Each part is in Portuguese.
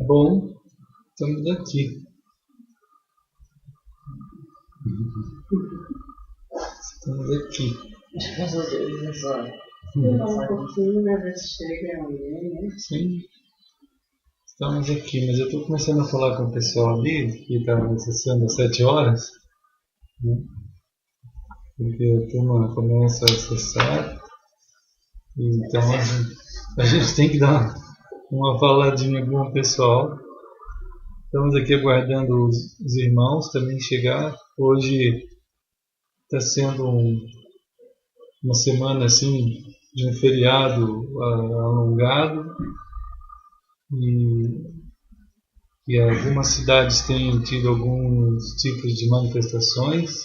Bom, estamos aqui. Estamos aqui. Acho que resolveu nessa um pouquinho, né? Ver se chega alguém, né? Sim. Estamos aqui, mas eu estou começando a falar com o pessoal ali, que está acessando às 7 horas, né? Porque a turma começa a acessar, então a gente tem que dar uma faladinha com o pessoal. Estamos aqui aguardando os irmãos também chegar. Hoje está sendo uma semana assim de um feriado alongado e algumas cidades têm tido alguns tipos de manifestações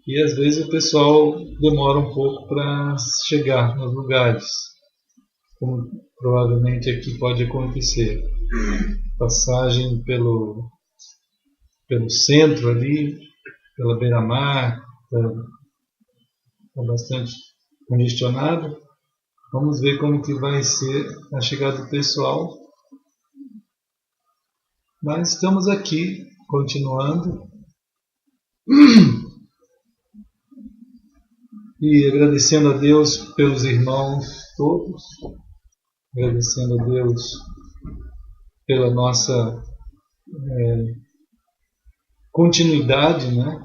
e às vezes o pessoal demora um pouco para chegar nos lugares, como provavelmente aqui pode acontecer. Passagem pelo centro ali, pela beira-mar, está bastante congestionado. Vamos ver como que vai ser a chegada do pessoal. Mas estamos aqui, continuando. E agradecendo a Deus pelos irmãos todos. Agradecendo a Deus pela nossa continuidade, né?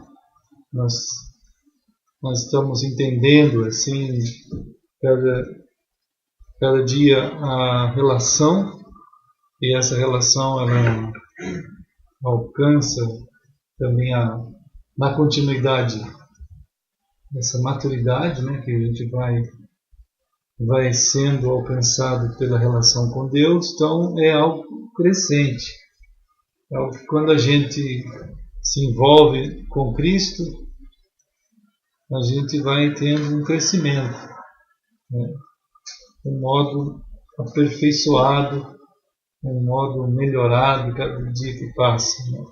Nós estamos entendendo assim cada dia a relação, e essa relação ela alcança também na continuidade essa maturidade, né, que a gente vai sendo alcançado pela relação com Deus. Então é algo crescente, é algo que quando a gente se envolve com Cristo, a gente vai tendo um crescimento, né? Um modo aperfeiçoado, um modo melhorado cada dia que passa, né?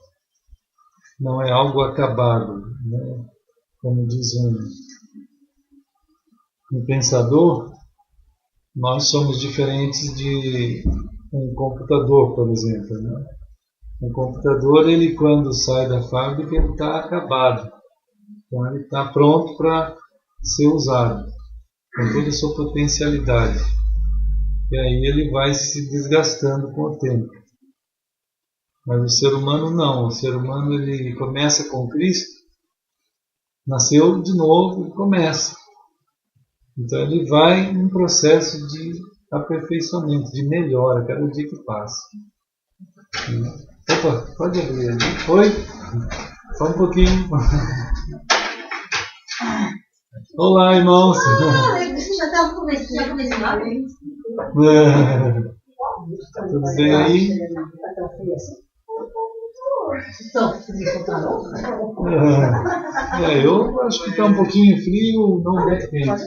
Não é algo acabado, né? Como diz um pensador, nós somos diferentes de um computador, por exemplo, né? Um computador, ele quando sai da fábrica, ele está acabado, então ele está pronto para ser usado com toda a sua potencialidade. E aí ele vai se desgastando com o tempo. Mas o ser humano não. O ser humano ele começa com Cristo, nasceu de novo e começa. Então ele vai em um processo de aperfeiçoamento, de melhora, cada dia que passa. Opa, pode abrir ali. Oi? Só um pouquinho. Olá, irmãos. Você já estava começando Tudo bem aí? Eu acho que está um pouquinho frio, não é quente.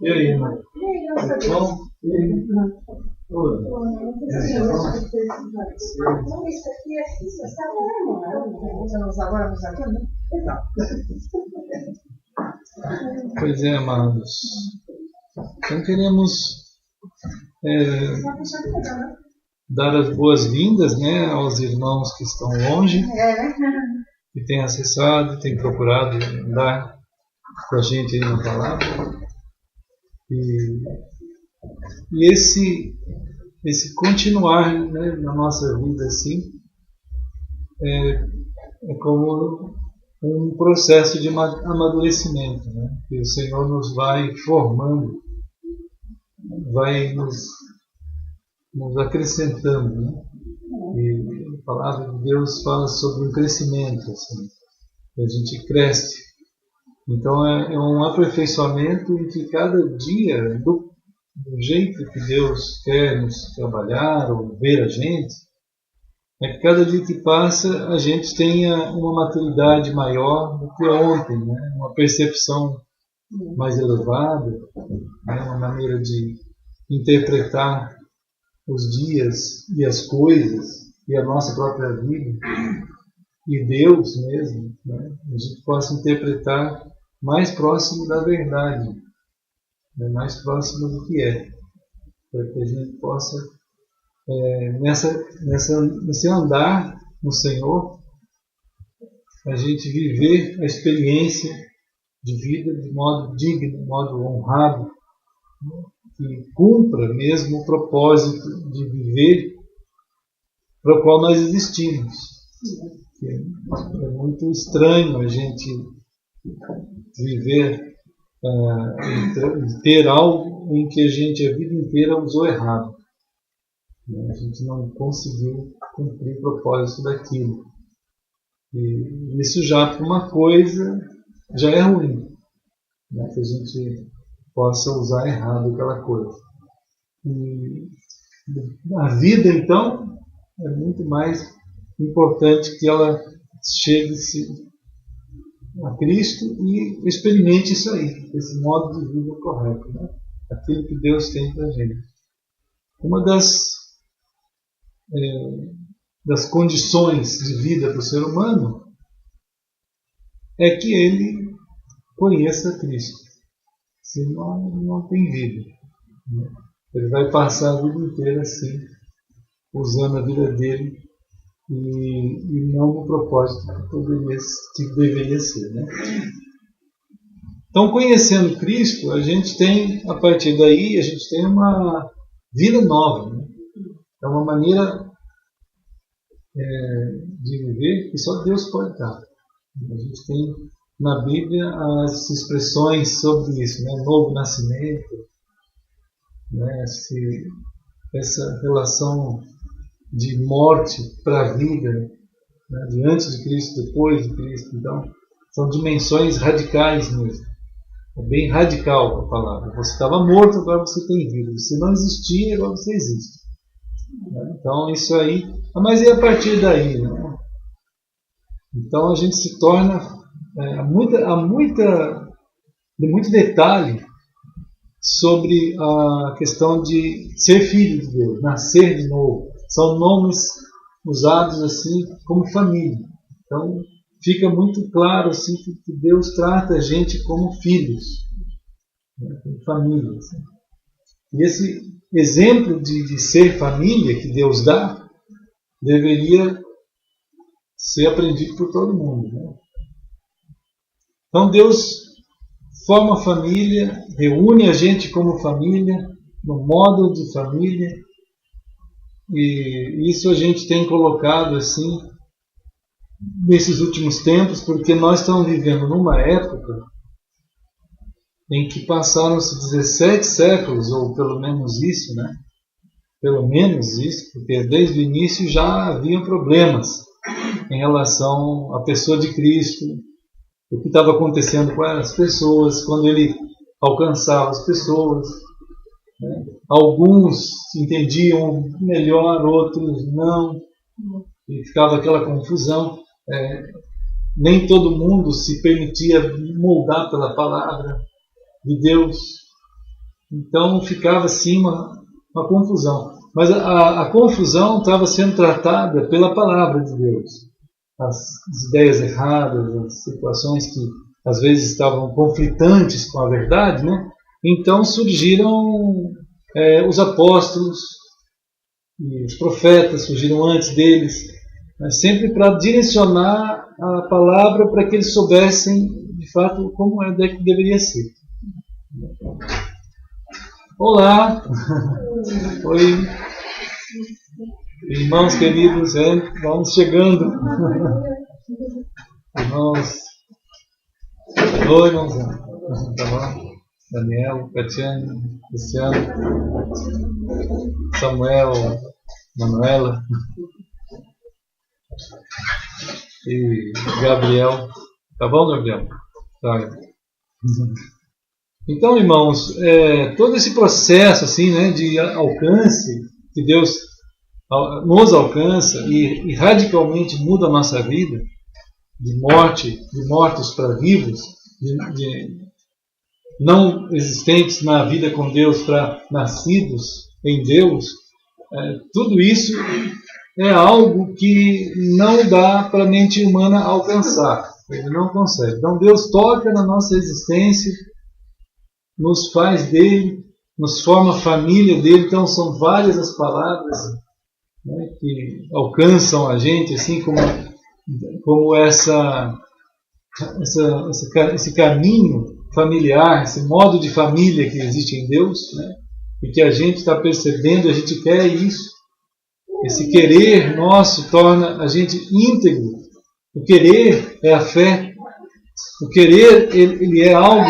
E aí, irmão? Tudo bom? Pois é, amados. Então queremos dar as boas-vindas, né, aos irmãos que estão longe, que têm acessado, têm procurado dar com a gente aí na palavra. E esse continuar, né, na nossa vida assim é como um processo de amadurecimento, né, que o Senhor nos vai formando, vai nos acrescentando, né? E a palavra de Deus fala sobre um crescimento, assim, que a gente cresce. Então é um aperfeiçoamento em que cada dia, do jeito que Deus quer nos trabalhar ou ver a gente, é que cada dia que passa a gente tenha uma maturidade maior do que ontem, né? Uma percepção mais elevada, né? Uma maneira de interpretar os dias e as coisas e a nossa própria vida e Deus mesmo, né, a gente possa interpretar mais próximo da verdade, né, mais próximo do que é, para que a gente possa, nesse andar no Senhor, a gente viver a experiência de vida de modo digno, de modo honrado, que cumpra mesmo o propósito de viver para o qual nós existimos. É muito estranho a gente viver e ter algo em que a gente a vida inteira usou errado. A gente não conseguiu cumprir o propósito daquilo. E isso já para uma coisa já é ruim, né? Que a gente possa usar errado aquela coisa. E a vida, então, é muito mais importante que ela chegue-se a Cristo e experimente isso aí, esse modo de vida correto, né? Aquilo que Deus tem para a gente. Uma das condições de vida para o ser humano é que ele conheça Cristo. Senão não tem vida, né? Ele vai passar a vida inteira assim, usando a vida dele e não no propósito que deveria ser, né? Então, conhecendo Cristo, a gente tem, a partir daí, a gente tem uma vida nova, né? É uma maneira de viver que só Deus pode dar. A gente tem na Bíblia as expressões sobre isso, né? Novo nascimento, né? Essa relação de morte para a vida, né? De antes de Cristo, depois de Cristo. Então, são dimensões radicais mesmo. É bem radical a palavra. Você estava morto, agora você tem vida. Você não existia, agora você existe. Então, isso aí. Mas e a partir daí? Né? Então, a gente se torna. Há muito detalhe sobre a questão de ser filho de Deus, nascer de novo. São nomes usados assim como família. Então, fica muito claro assim, que Deus trata a gente como filhos, né, como família. Assim. E esse exemplo de ser família que Deus dá deveria ser aprendido por todo mundo. Né? Então Deus forma família, reúne a gente como família, no modo de família, e isso a gente tem colocado assim nesses últimos tempos, porque nós estamos vivendo numa época em que passaram-se 17 séculos, ou pelo menos isso, né? Pelo menos isso, porque desde o início já haviam problemas em relação à pessoa de Cristo, o que estava acontecendo com as pessoas, quando ele alcançava as pessoas. Né? Alguns entendiam melhor, outros não, e ficava aquela confusão. Nem todo mundo se permitia moldar pela palavra de Deus. Então ficava assim uma confusão. Mas a confusão estava sendo tratada pela palavra de Deus. As ideias erradas, as situações que às vezes estavam conflitantes com a verdade, né? Então surgiram os apóstolos e os profetas, surgiram antes deles, né? Sempre para direcionar a palavra para que eles soubessem de fato como é que deveria ser. Olá! Oi! Irmãos queridos, vamos chegando. Irmãos. Oi, irmãozão. Tá bom? Daniel, Catiane, Luciano, Samuel, Manuela e Gabriel. Tá bom, Gabriel? Tá. Então, irmãos, todo esse processo assim, né, de alcance que Deus nos alcança e radicalmente muda a nossa vida, de mortos para vivos, de não existentes na vida com Deus para nascidos em Deus, tudo isso é algo que não dá para a mente humana alcançar. Ele não consegue. Então Deus toca na nossa existência, nos faz dele, nos forma família dele. Então são várias as palavras, né, que alcançam a gente, assim como esse caminho familiar, esse modo de família que existe em Deus, né, e que a gente está percebendo, a gente quer isso. Esse querer nosso torna a gente íntegro. O querer é a fé. O querer, ele é algo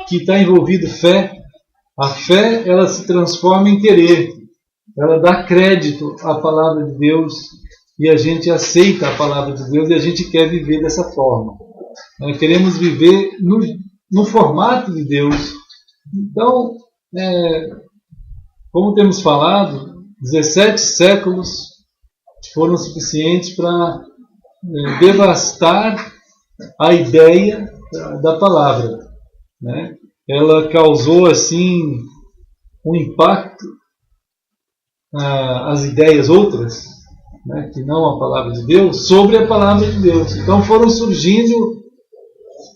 que está envolvido fé. A fé, ela se transforma em querer. Ela dá crédito à palavra de Deus e a gente aceita a palavra de Deus e a gente quer viver dessa forma. Nós queremos viver no formato de Deus. Então, como temos falado, 17 séculos foram suficientes para devastar a ideia da palavra, né? Ela causou assim um impacto às ideias outras, né, que não a palavra de Deus, sobre a palavra de Deus. Então foram surgindo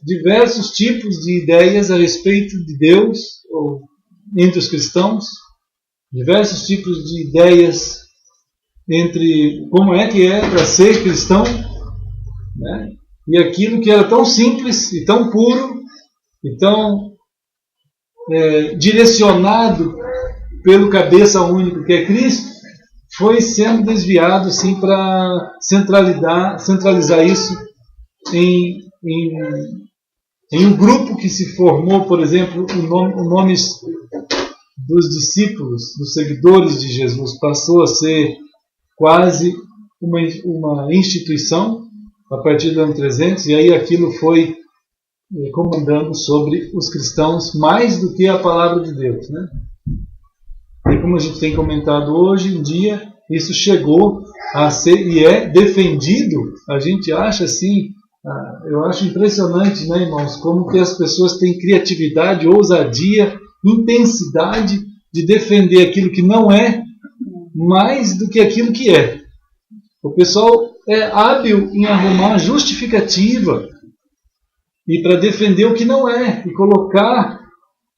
diversos tipos de ideias a respeito de Deus entre os cristãos, diversos tipos de ideias entre como é que é para ser cristão, né? E aquilo que era tão simples e tão puro e tão direcionado pelo cabeça único que é Cristo, foi sendo desviado assim, para centralizar isso em um grupo que se formou. Por exemplo, o nome dos discípulos, dos seguidores de Jesus, passou a ser quase uma instituição a partir do ano 300, e aí aquilo foi comandando sobre os cristãos mais do que a palavra de Deus, né? E como a gente tem comentado hoje em dia, isso chegou a ser e é defendido. A gente acha assim, eu acho impressionante, né, irmãos, como que as pessoas têm criatividade, ousadia, intensidade de defender aquilo que não é mais do que aquilo que é. O pessoal é hábil em arrumar justificativa e para defender o que não é, e colocar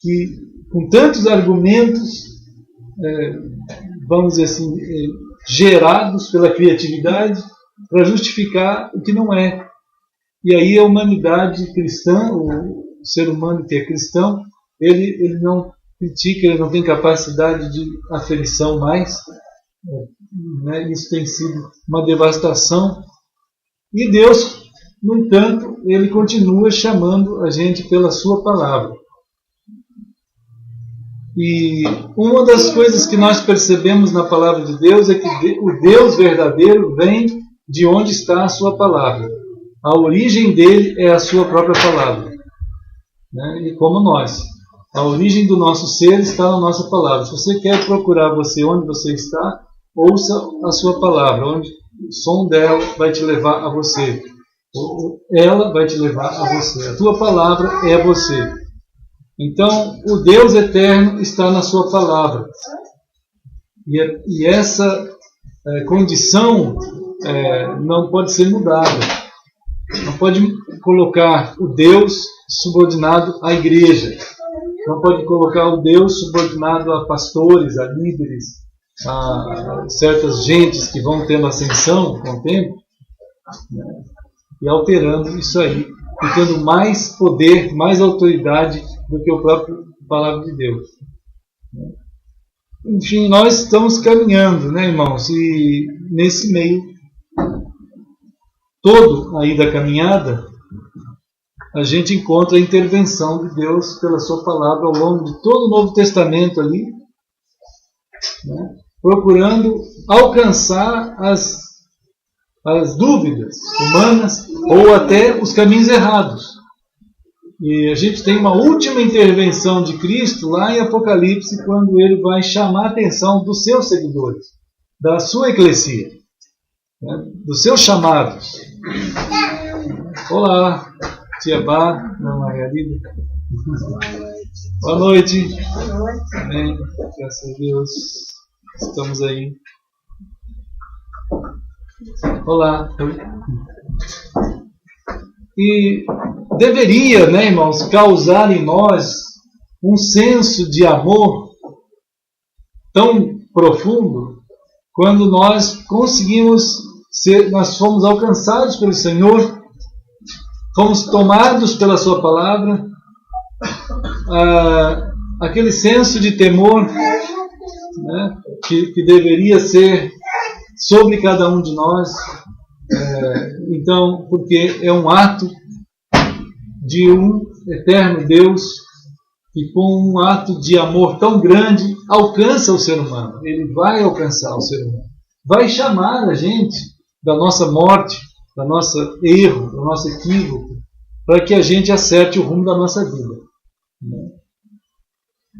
que com tantos argumentos, vamos dizer assim, gerados pela criatividade, para justificar o que não é. E aí a humanidade cristã, o ser humano que é cristão, ele não critica, ele não tem capacidade de aferição mais, né? Isso tem sido uma devastação. E Deus, no entanto, ele continua chamando a gente pela sua palavra. E uma das coisas que nós percebemos na palavra de Deus é que o Deus verdadeiro vem de onde está a sua palavra. A origem dele é a sua própria palavra, né? E como nós, a origem do nosso ser está na nossa palavra. Se você quer procurar você onde você está, ouça a sua palavra, onde o som dela vai te levar a você. Ela vai te levar a você. A tua palavra é você. Então, o Deus eterno está na sua palavra. E essa condição não pode ser mudada. Não pode colocar o Deus subordinado à igreja. Não pode colocar o Deus subordinado a pastores, a líderes, a certas gentes que vão tendo ascensão com o tempo, né? E alterando isso aí, e tendo mais poder, mais autoridade do que a própria palavra de Deus. Enfim, nós estamos caminhando, né, irmãos? E nesse meio todo aí da caminhada, a gente encontra a intervenção de Deus pela sua palavra ao longo de todo o Novo Testamento ali, né, procurando alcançar as dúvidas humanas ou até os caminhos errados. E a gente tem uma última intervenção de Cristo lá em Apocalipse, quando ele vai chamar a atenção dos seus seguidores, da sua eclesia, né, dos seus chamados. Olá, tia Bá, Dona Margarida. Boa noite. Boa noite. Amém. Graças a Deus. Estamos aí. Olá. E deveria, né, irmãos, causar em nós um senso de amor tão profundo quando nós conseguimos ser, nós fomos alcançados pelo Senhor, fomos tomados pela Sua palavra, aquele senso de temor, né, que deveria ser sobre cada um de nós. Então, porque é um ato de um eterno Deus que, com um ato de amor tão grande, alcança o ser humano. Ele vai alcançar o ser humano, vai chamar a gente da nossa morte, da nossa erro, do nosso equívoco, para que a gente acerte o rumo da nossa vida.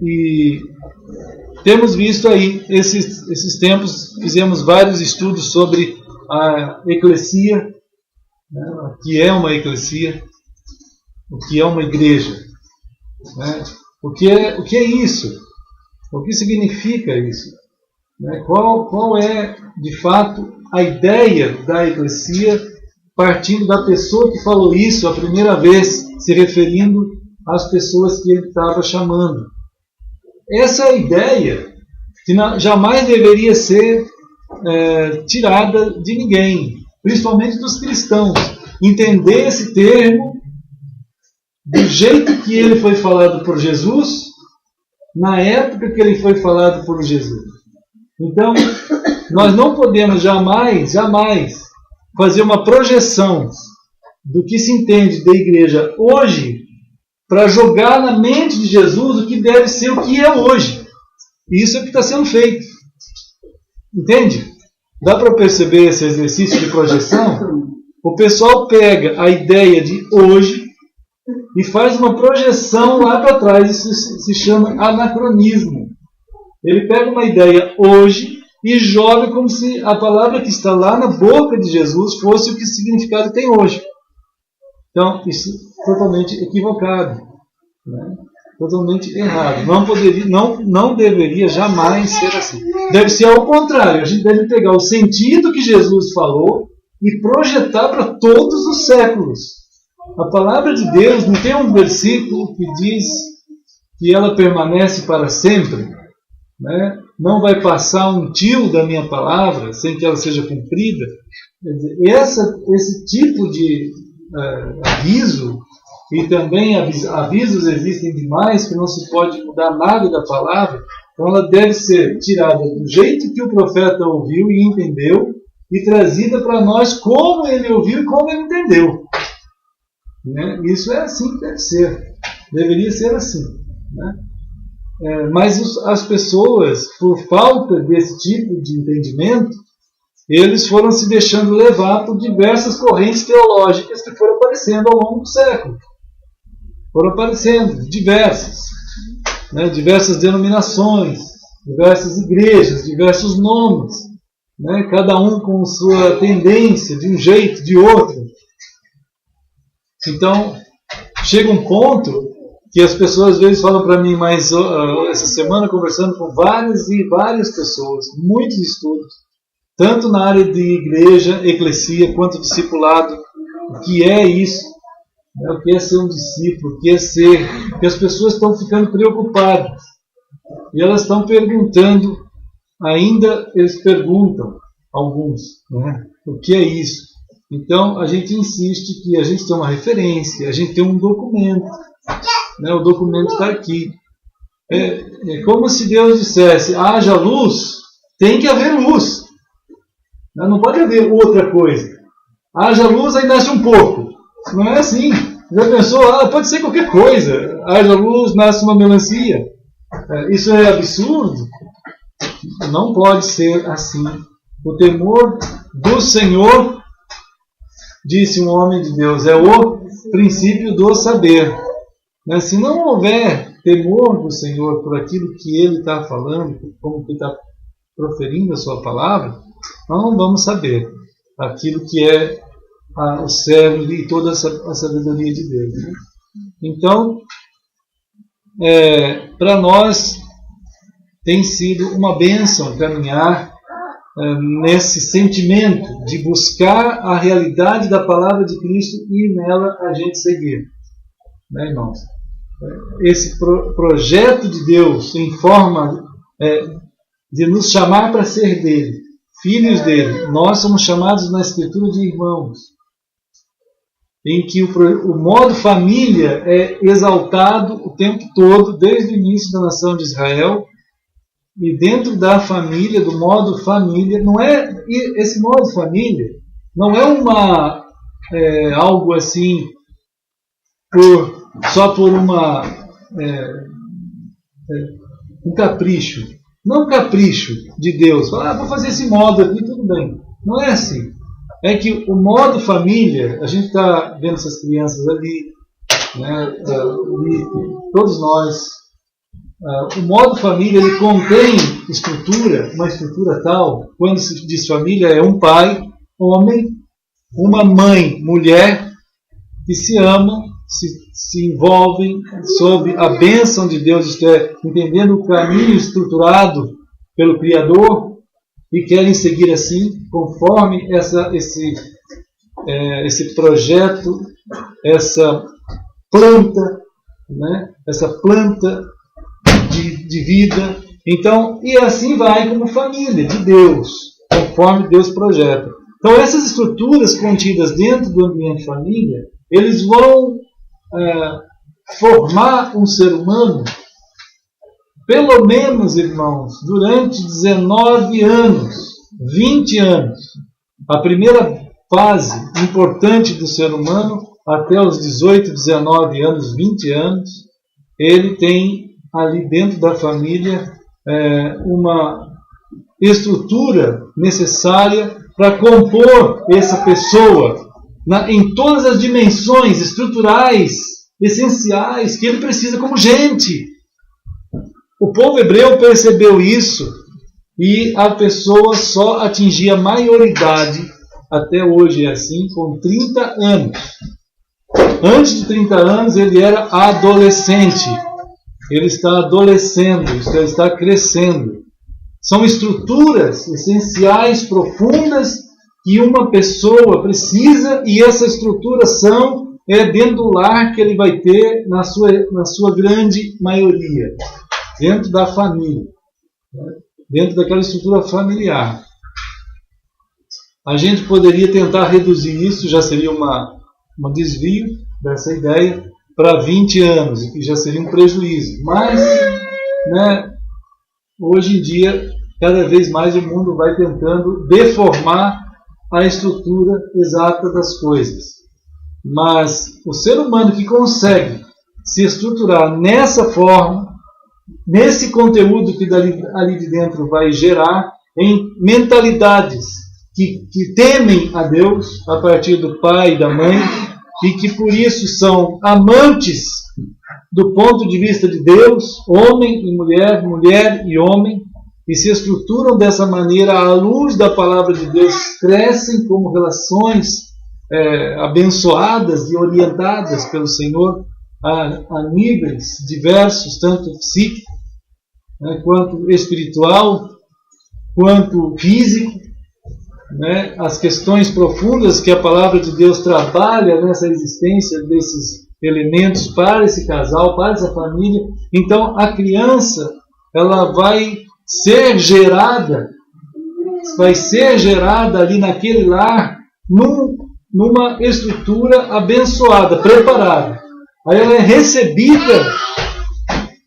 E temos visto aí, esses tempos, fizemos vários estudos sobre a eclesia, né, o que é uma eclesia, o que é uma igreja, né, o que é isso, o que significa isso, né, qual é, de fato, a ideia da eclesia, partindo da pessoa que falou isso a primeira vez, se referindo às pessoas que ele estava chamando. Essa ideia que jamais deveria ser tirada de ninguém, principalmente dos cristãos. Entender esse termo do jeito que ele foi falado por Jesus, na época que ele foi falado por Jesus. Então, nós não podemos jamais fazer uma projeção do que se entende da igreja hoje para jogar na mente de Jesus o que deve ser o que é hoje. E isso é o que está sendo feito. Entende? Dá para perceber esse exercício de projeção? O pessoal pega a ideia de hoje e faz uma projeção lá para trás. Isso se chama anacronismo. Ele pega uma ideia hoje e joga como se a palavra que está lá na boca de Jesus fosse o que o significado tem hoje. Então, isso é totalmente equivocado, né? Totalmente errado. Não deveria jamais ser assim. Deve ser ao contrário. A gente deve pegar o sentido que Jesus falou e projetar para todos os séculos. A palavra de Deus não tem um versículo que diz que ela permanece para sempre, né? Não vai passar um tio da minha palavra sem que ela seja cumprida. Quer dizer, esse tipo de aviso, e também avisos existem demais que não se pode mudar nada da palavra, então ela deve ser tirada do jeito que o profeta ouviu e entendeu e trazida para nós como ele ouviu e como ele entendeu, né? Isso é assim que deve ser, deveria ser assim, né? Mas as pessoas, por falta desse tipo de entendimento, eles foram se deixando levar por diversas correntes teológicas que foram aparecendo ao longo do século. Foram aparecendo diversas, né, diversas denominações, diversas igrejas, diversos nomes, né, cada um com sua tendência, de um jeito, de outro. Então, chega um ponto que as pessoas às vezes falam para mim, mas essa semana conversando com várias pessoas, muitos estudos, tanto na área de igreja, eclesia, quanto discipulado, o que é isso? O que é ser um discípulo? O que é ser? Porque as pessoas estão ficando preocupadas. E elas estão perguntando, ainda eles perguntam, alguns, né? O que é isso? Então a gente insiste que a gente tem uma referência, a gente tem um documento, né? O documento está aqui. É como se Deus dissesse, haja luz, tem que haver luz. Não pode haver outra coisa. Haja luz, aí nasce um porco. Não é assim. Já pensou? Pode ser qualquer coisa. Haja luz, nasce uma melancia. Isso é absurdo? Não pode ser assim. O temor do Senhor, disse um homem de Deus, é o princípio do saber. Se não houver temor do Senhor por aquilo que Ele está falando, como que está proferindo a sua palavra, nós não vamos saber aquilo que é o cérebro e toda a sabedoria de Deus, né? Então, para nós tem sido uma bênção caminhar nesse sentimento de buscar a realidade da palavra de Cristo e nela a gente seguir, né, irmãos? Esse projeto de Deus em forma de nos chamar para ser dele, filhos dele. Nós somos chamados na Escritura de irmãos, em que o modo família é exaltado o tempo todo, desde o início da nação de Israel. E dentro da família, do modo família, não é esse modo família, não é algo assim só por um capricho. Não um capricho de Deus. Vou fazer esse modo aqui, tudo bem. Não é assim. É que o modo família, a gente está vendo essas crianças ali, né, todos nós. O modo família, ele contém uma estrutura tal, quando se diz família, é um pai, homem, uma mãe, mulher, que se amam, se envolvem sob a bênção de Deus, isto é, entendendo o caminho estruturado pelo Criador, e querem seguir assim, conforme esse projeto, essa planta, né, essa planta de vida. Então, e assim vai como família de Deus, conforme Deus projeta. Então, essas estruturas contidas dentro do ambiente família, eles vão formar um ser humano, pelo menos, irmãos, durante 19 anos, 20 anos. A primeira fase importante do ser humano, até os 18, 19 anos, 20 anos, ele tem ali dentro da família uma estrutura necessária para compor essa pessoa em todas as dimensões estruturais, essenciais, que ele precisa como gente. O povo hebreu percebeu isso e a pessoa só atingia a maioridade, até hoje é assim, com 30 anos. Antes de 30 anos ele era adolescente. Ele está adolescendo, ele está crescendo. São estruturas essenciais, profundas, que uma pessoa precisa, e essas estruturas são dentro do lar que ele vai ter na sua grande maioria, dentro da família, dentro daquela estrutura familiar. A gente poderia tentar reduzir isso, já seria um desvio dessa ideia, para 20 anos, que já seria um prejuízo. Mas, né, hoje em dia, cada vez mais o mundo vai tentando deformar a estrutura exata das coisas. Mas o ser humano que consegue se estruturar nessa forma, nesse conteúdo que ali de dentro vai gerar, em mentalidades que temem a Deus, a partir do pai e da mãe, e que por isso são amantes do ponto de vista de Deus, homem e mulher, mulher e homem, e se estruturam dessa maneira à luz da palavra de Deus, crescem como relações abençoadas e orientadas pelo Senhor a níveis diversos, tanto psíquico, né, quanto espiritual, quanto físico. Né, as questões profundas que a palavra de Deus trabalha nessa existência desses elementos para esse casal, para essa família. Então a criança, ela vai ser gerada ali naquele lar numa estrutura abençoada, preparada. Aí ela é recebida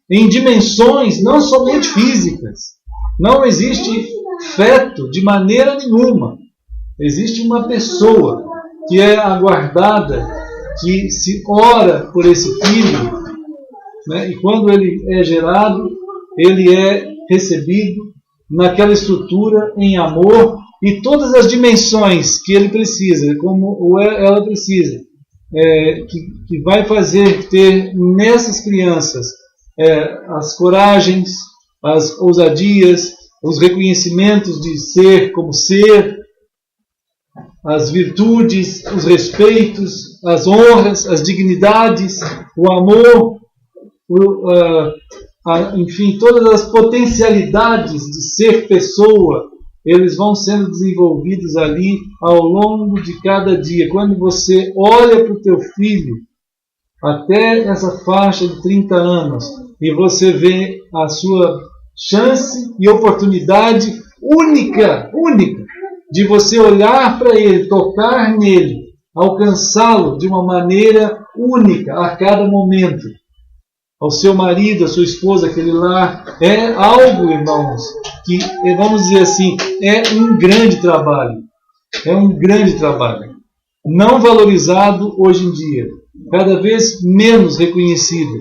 em dimensões não somente físicas. Não existe feto de maneira nenhuma. Existe uma pessoa que é aguardada, que se ora por esse filho, né? E quando ele é gerado, ele é recebido naquela estrutura em amor, e todas as dimensões que ele precisa, como ela precisa, que vai fazer ter nessas crianças as coragens, as ousadias, os reconhecimentos de ser como ser, as virtudes, os respeitos, as honras, as dignidades, o amor, enfim, todas as potencialidades de ser pessoa eles vão sendo desenvolvidos ali ao longo de cada dia. Quando você olha para o teu filho, até essa faixa de 30 anos, e você vê a sua chance e oportunidade única, de você olhar para ele, tocar nele, alcançá-lo de uma maneira única a cada momento. Ao seu marido, à sua esposa, aquele lar, é algo, irmãos, que, vamos dizer assim, é um grande trabalho. É um grande trabalho. Não valorizado hoje em dia. Cada vez menos reconhecido.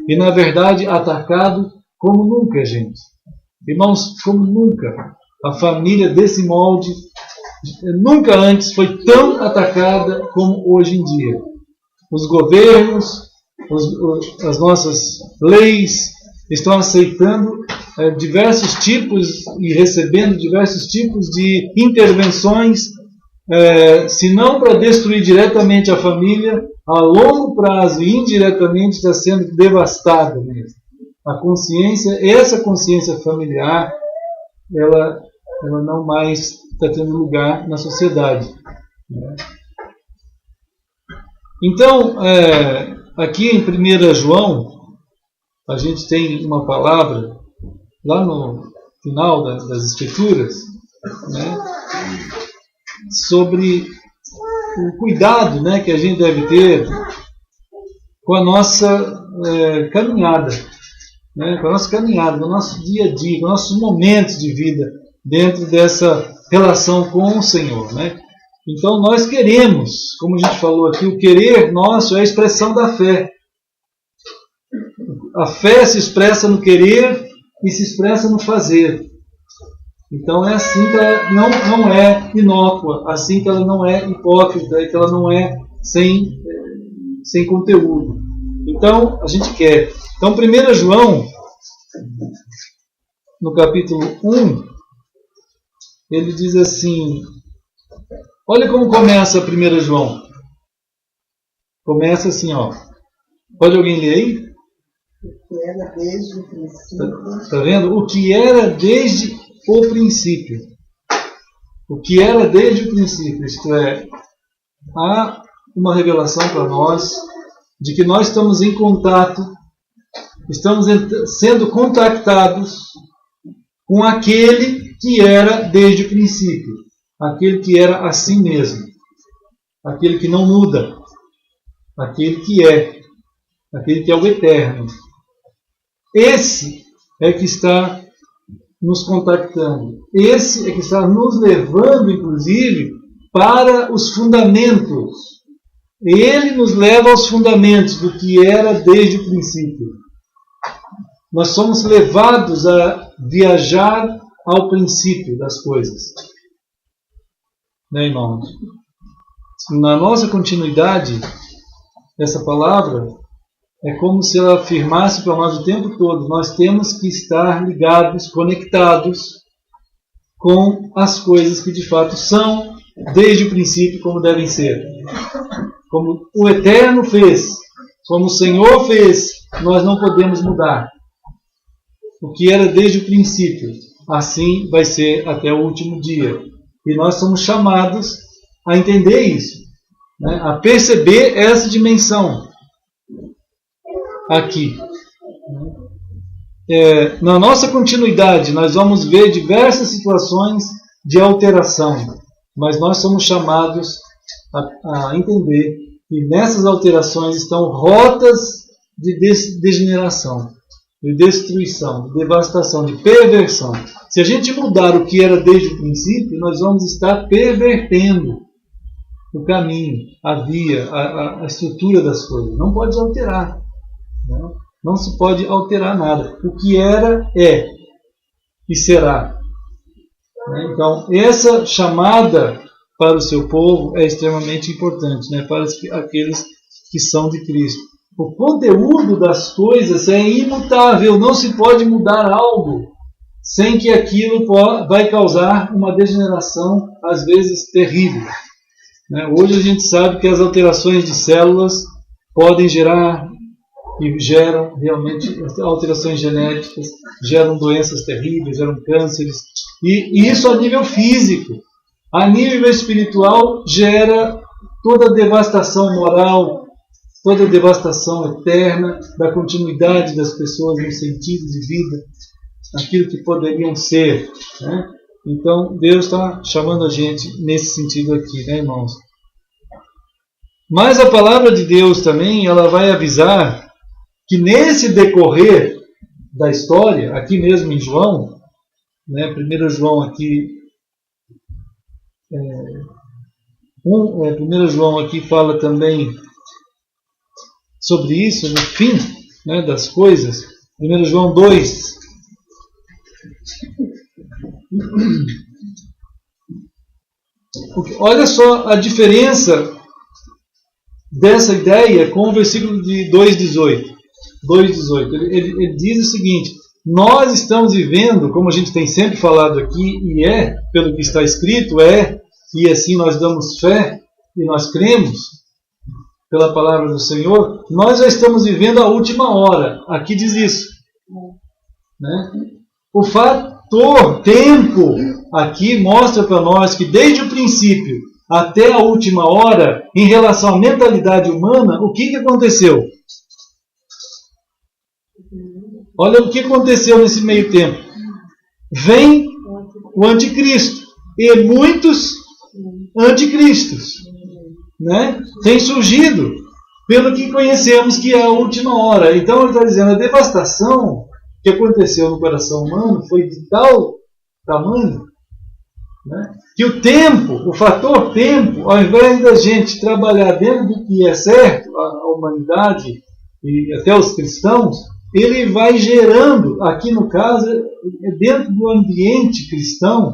E, na verdade, atacado como nunca, gente. Irmãos, como nunca. A família desse molde nunca antes foi tão atacada como hoje em dia. Os governos, as nossas leis estão aceitando diversos tipos e recebendo diversos tipos de intervenções, se não para destruir diretamente a família, a longo prazo e indiretamente está sendo devastada mesmo. A consciência, essa consciência familiar, ela não mais está tendo lugar na sociedade. Então, aqui em 1 João, a gente tem uma palavra, lá no final das Escrituras, né, sobre o cuidado, né, que a gente deve ter com a nossa caminhada, né, com a nossa caminhada, com o nosso dia a dia, com os nossos momentos de vida dentro dessa relação com o Senhor, né? Então nós queremos, como a gente falou aqui, o querer nosso é a expressão da fé. A fé se expressa no querer e se expressa no fazer. Então é assim que ela não é inócua, assim que ela não é hipócrita, que ela não é sem conteúdo. Então a gente quer. Então 1 João, no capítulo 1, ele diz assim, olha como começa 1 João. Começa assim, ó. Pode alguém ler aí? O que era desde o princípio. Está vendo? O que era desde o princípio. O que era desde o princípio. Isto é, há uma revelação para nós de que nós estamos em contato, estamos sendo contactados com aquele que era desde o princípio. Aquele que era assim mesmo. Aquele que não muda. Aquele que é. Aquele que é o eterno. Esse é que está nos contactando. Esse é que está nos levando, inclusive, para os fundamentos. Ele nos leva aos fundamentos do que era desde o princípio. Nós somos levados a viajar ao princípio das coisas. Né, irmãos? Na nossa continuidade, essa palavra é como se ela afirmasse para nós o tempo todo: nós temos que estar ligados, conectados com as coisas que de fato são, desde o princípio, como devem ser. Como o Eterno fez, como o Senhor fez, nós não podemos mudar. O que era desde o princípio, assim vai ser até o último dia. E nós somos chamados a entender isso, né? A perceber essa dimensão aqui. Na nossa continuidade, nós vamos ver diversas situações de alteração, mas nós somos chamados a entender que nessas alterações estão rotas de degeneração, de destruição, de devastação, de perversão. Se a gente mudar o que era desde o princípio, nós vamos estar pervertendo o caminho, a via, a estrutura das coisas. Não pode alterar. Não se pode alterar nada. O que era, é e será. Então, essa chamada para o seu povo é extremamente importante, né? Para aqueles que são de Cristo. O conteúdo das coisas é imutável. Não se pode mudar algo sem que aquilo vai causar uma degeneração, às vezes, terrível. Hoje a gente sabe que as alterações de células podem gerar e geram realmente alterações genéticas, geram doenças terríveis, geram cânceres, e isso a nível físico. A nível espiritual gera toda a devastação moral, toda a devastação eterna da continuidade das pessoas no sentido de vida, aquilo que poderiam ser, né? Então Deus está chamando a gente nesse sentido aqui, né, irmãos? Mas a palavra de Deus também, ela vai avisar que nesse decorrer da história, aqui mesmo em João, né, 1 João aqui, 1 João aqui fala também sobre isso, no fim, né, das coisas. 1 João 2. Olha só a diferença dessa ideia com o versículo de 2,18. Ele diz o seguinte: nós estamos vivendo, como a gente tem sempre falado aqui, e pelo que está escrito, e assim nós damos fé e nós cremos pela palavra do Senhor, nós já estamos vivendo a última hora. Aqui diz isso, né? O fator tempo aqui mostra para nós que desde o princípio até a última hora, em relação à mentalidade humana, o que aconteceu? Olha o que aconteceu nesse meio tempo. Vem o anticristo e muitos anticristos, né? Tem surgido, pelo que conhecemos que é a última hora. Então ele está dizendo, a devastação que aconteceu no coração humano foi de tal tamanho, né, que o tempo, o fator tempo, ao invés da gente trabalhar dentro do que é certo, a humanidade e até os cristãos, ele vai gerando, aqui no caso, dentro do ambiente cristão,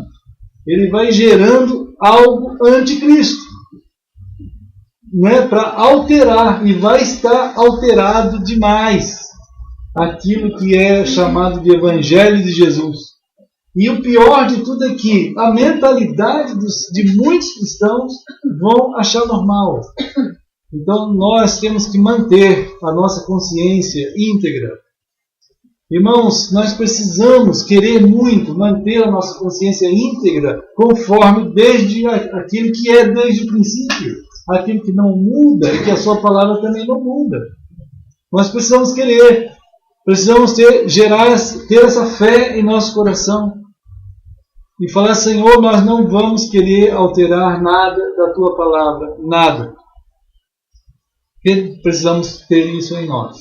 ele vai gerando algo anticristo, né, para alterar, e vai estar alterado demais aquilo que é chamado de Evangelho de Jesus. E o pior de tudo é que a mentalidade de muitos cristãos vão achar normal. Então nós temos que manter a nossa consciência íntegra. Irmãos, nós precisamos querer muito manter a nossa consciência íntegra conforme desde aquilo que é desde o princípio, aquilo que não muda e que a sua palavra também não muda. Nós precisamos querer, precisamos ter essa fé em nosso coração e falar: Senhor, nós não vamos querer alterar nada da tua palavra, nada. Precisamos ter isso em nós,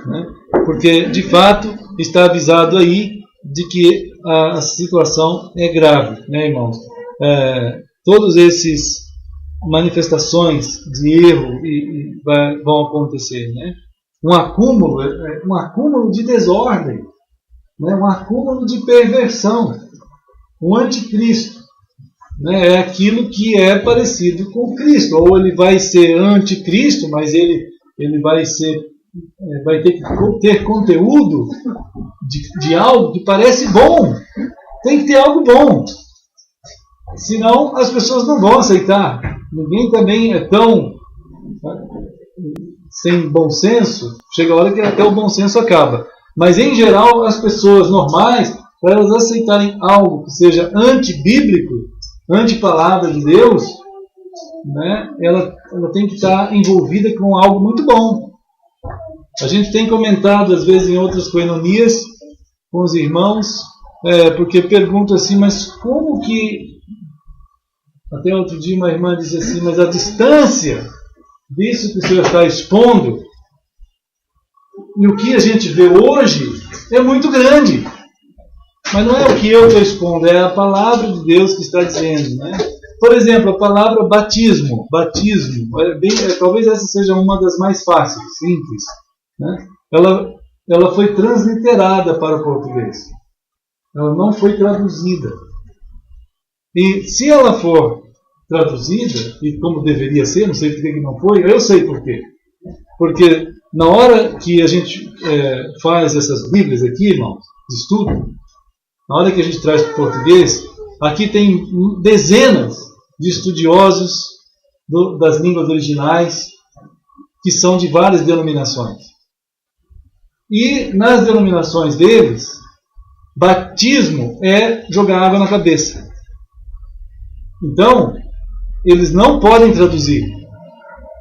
né? Porque de fato está avisado aí de que a situação é grave, né, irmãos? Todos esses manifestações de erro vão acontecer, né? Um acúmulo de desordem, né? Um acúmulo de perversão. O anticristo, né, é aquilo que é parecido com Cristo. Ou ele vai ser anticristo, mas ele vai ter que ter conteúdo de algo que parece bom. Tem que ter algo bom. Senão as pessoas não vão aceitar. Ninguém também é tão sem bom senso. Chega a hora que até o bom senso acaba. Mas em geral as pessoas normais, para elas aceitarem algo que seja antibíblico, antipalavra de Deus, né, ela tem que estar envolvida com algo muito bom. A gente tem comentado às vezes em outras coinonias com os irmãos, porque perguntam assim, mas como que... Até outro dia uma irmã disse assim, mas a distância disso que o senhor está expondo e o que a gente vê hoje é muito grande. Mas não é o que eu estou expondo, é a palavra de Deus que está dizendo, né? Por exemplo, a palavra batismo, talvez essa seja uma das mais fáceis, simples, né? Ela foi transliterada para o português. Ela não foi traduzida. E se ela for traduzida, e como deveria ser, não sei por que não foi, eu sei por quê. Porque na hora que a gente faz essas Bíblias aqui, irmãos, de estudo, na hora que a gente traz para o português, aqui tem dezenas de estudiosos das línguas originais que são de várias denominações. E nas denominações deles, batismo é jogar água na cabeça. Então, eles não podem traduzir.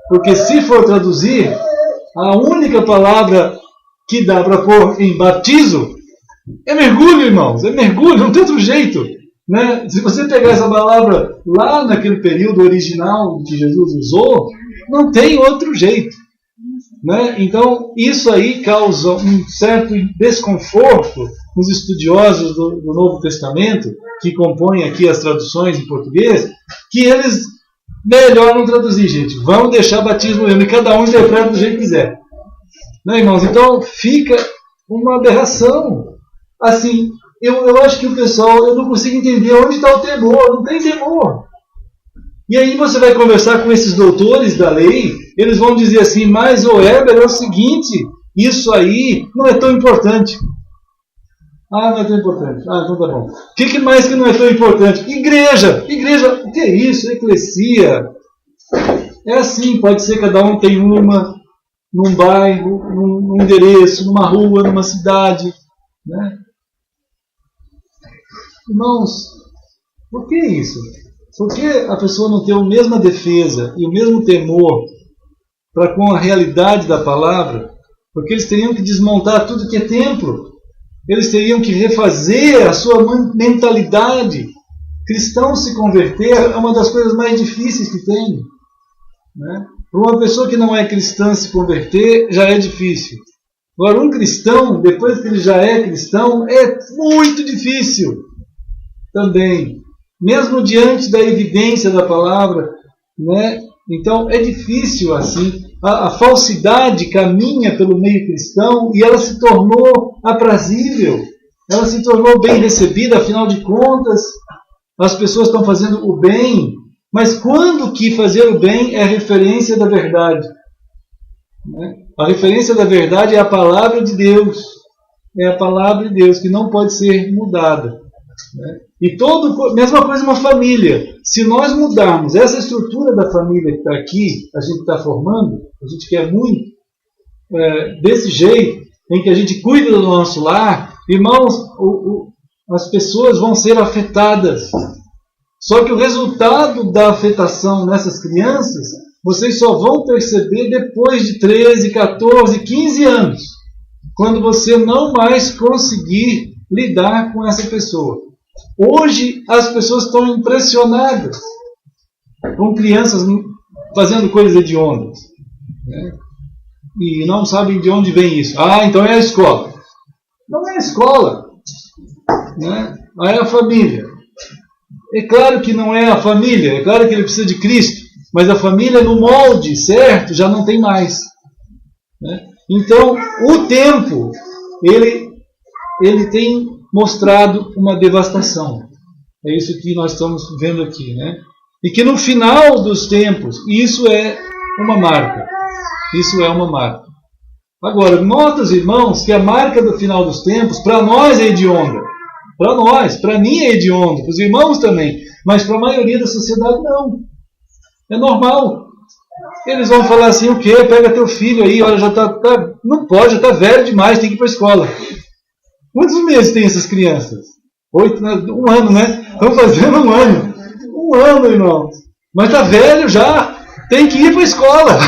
Porque se for traduzir, a única palavra que dá para pôr em batizo é mergulho, irmãos. É mergulho, não tem outro jeito. Né? Se você pegar essa palavra lá naquele período original que Jesus usou, não tem outro jeito. Né? Então, isso aí causa um certo desconforto nos estudiosos do Novo Testamento, que compõem aqui as traduções em português, que eles melhor não traduzir, gente. Vamos deixar batismo mesmo, e cada um interpreta do jeito que quiser. Né, irmãos? Então, fica uma aberração. Assim, eu acho que o pessoal, eu não consigo entender onde está o temor. Não tem temor. E aí você vai conversar com esses doutores da lei, eles vão dizer assim, mas o Heber, é o seguinte, isso aí não é tão importante. Ah, não é tão importante. Ah, então tá bom. O que mais que não é tão importante? Igreja! Igreja, o que é isso? Eclesia. É assim, pode ser cada um tem uma, num bairro, num endereço, numa rua, numa cidade. Né? Irmãos, por que isso? Por que a pessoa não tem a mesma defesa e o mesmo temor para com a realidade da palavra? Porque eles teriam que desmontar tudo que é templo. Eles teriam que refazer a sua mentalidade. Cristão se converter é uma das coisas mais difíceis que tem. Né? Para uma pessoa que não é cristã se converter, já é difícil. Agora, um cristão, depois que ele já é cristão, é muito difícil também. Mesmo diante da evidência da palavra, né? Então é difícil assim. A falsidade caminha pelo meio cristão e ela se tornou aprazível, ela se tornou bem recebida, afinal de contas, as pessoas estão fazendo o bem, mas quando que fazer o bem é referência da verdade? Né? A referência da verdade é a palavra de Deus, é a palavra de Deus que não pode ser mudada. Né? E mesma coisa uma família. Se nós mudarmos essa estrutura da família que está aqui, a gente está formando, a gente quer muito, desse jeito, em que a gente cuida do nosso lar, irmãos, as pessoas vão ser afetadas. Só que o resultado da afetação nessas crianças, vocês só vão perceber depois de 13, 14, 15 anos, quando você não mais conseguir lidar com essa pessoa. Hoje as pessoas estão impressionadas com crianças fazendo coisas hediondas, né? E não sabem de onde vem isso. Ah, então é a escola. Não é a escola, né? É a família. É claro que não é a família, é claro que ele precisa de Cristo, mas a família no molde certo já não tem mais, né? Então o tempo ele tem mostrado uma devastação. É isso que nós estamos vendo aqui, né? E que no final dos tempos, isso é uma marca. Isso é uma marca. Agora, nota, irmãos, que a marca do final dos tempos, para nós é hedionda. Para nós, para mim é hedionda, para os irmãos também. Mas para a maioria da sociedade não. É normal. Eles vão falar assim, o quê? Pega teu filho aí, olha, já não pode, já está velho demais, tem que ir para a escola. Quantos meses tem essas crianças? 8, um ano, né? Estão fazendo um ano. Um ano, irmãos. Mas está velho já. Tem que ir para a escola.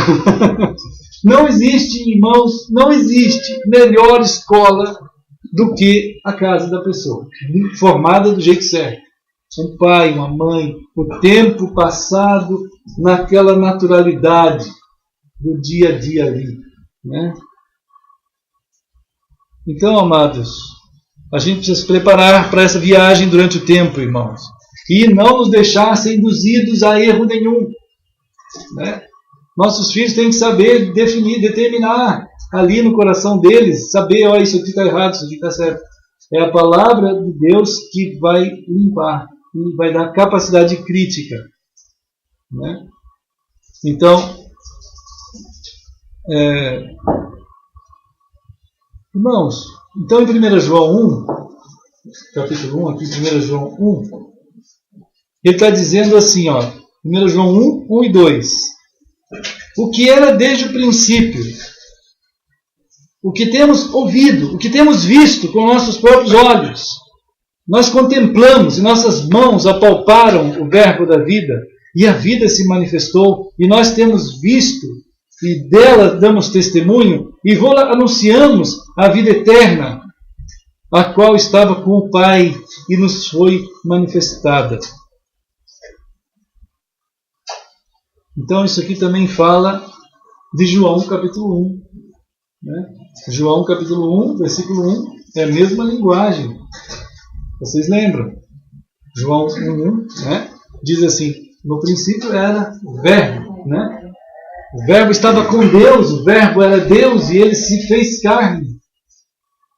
Não existe, irmãos, não existe melhor escola do que a casa da pessoa. Formada do jeito certo. Um pai, uma mãe, o tempo passado naquela naturalidade do dia a dia ali, né? Então, amados, a gente precisa se preparar para essa viagem durante o tempo, irmãos. E não nos deixar ser induzidos a erro nenhum, né? Nossos filhos têm que saber definir, determinar ali no coração deles, saber, ó, isso aqui está errado, isso aqui está certo. É a palavra de Deus que vai limpar, e vai dar capacidade crítica, né? Então, irmãos, então em 1 João 1, capítulo 1, aqui 1 João 1, ele está dizendo assim, ó, 1 João 1, 1 e 2. O que era desde o princípio, o que temos ouvido, o que temos visto com nossos próprios olhos. Nós contemplamos e nossas mãos apalparam o verbo da vida e a vida se manifestou e nós temos visto e dela damos testemunho e anunciamos a vida eterna, a qual estava com o Pai e nos foi manifestada. Então isso aqui também fala de João capítulo 1. Né? João capítulo 1, versículo 1, é a mesma linguagem. Vocês lembram? João 1, né? Diz assim, no princípio era o verbo, né? O verbo estava com Deus, o verbo era Deus e ele se fez carne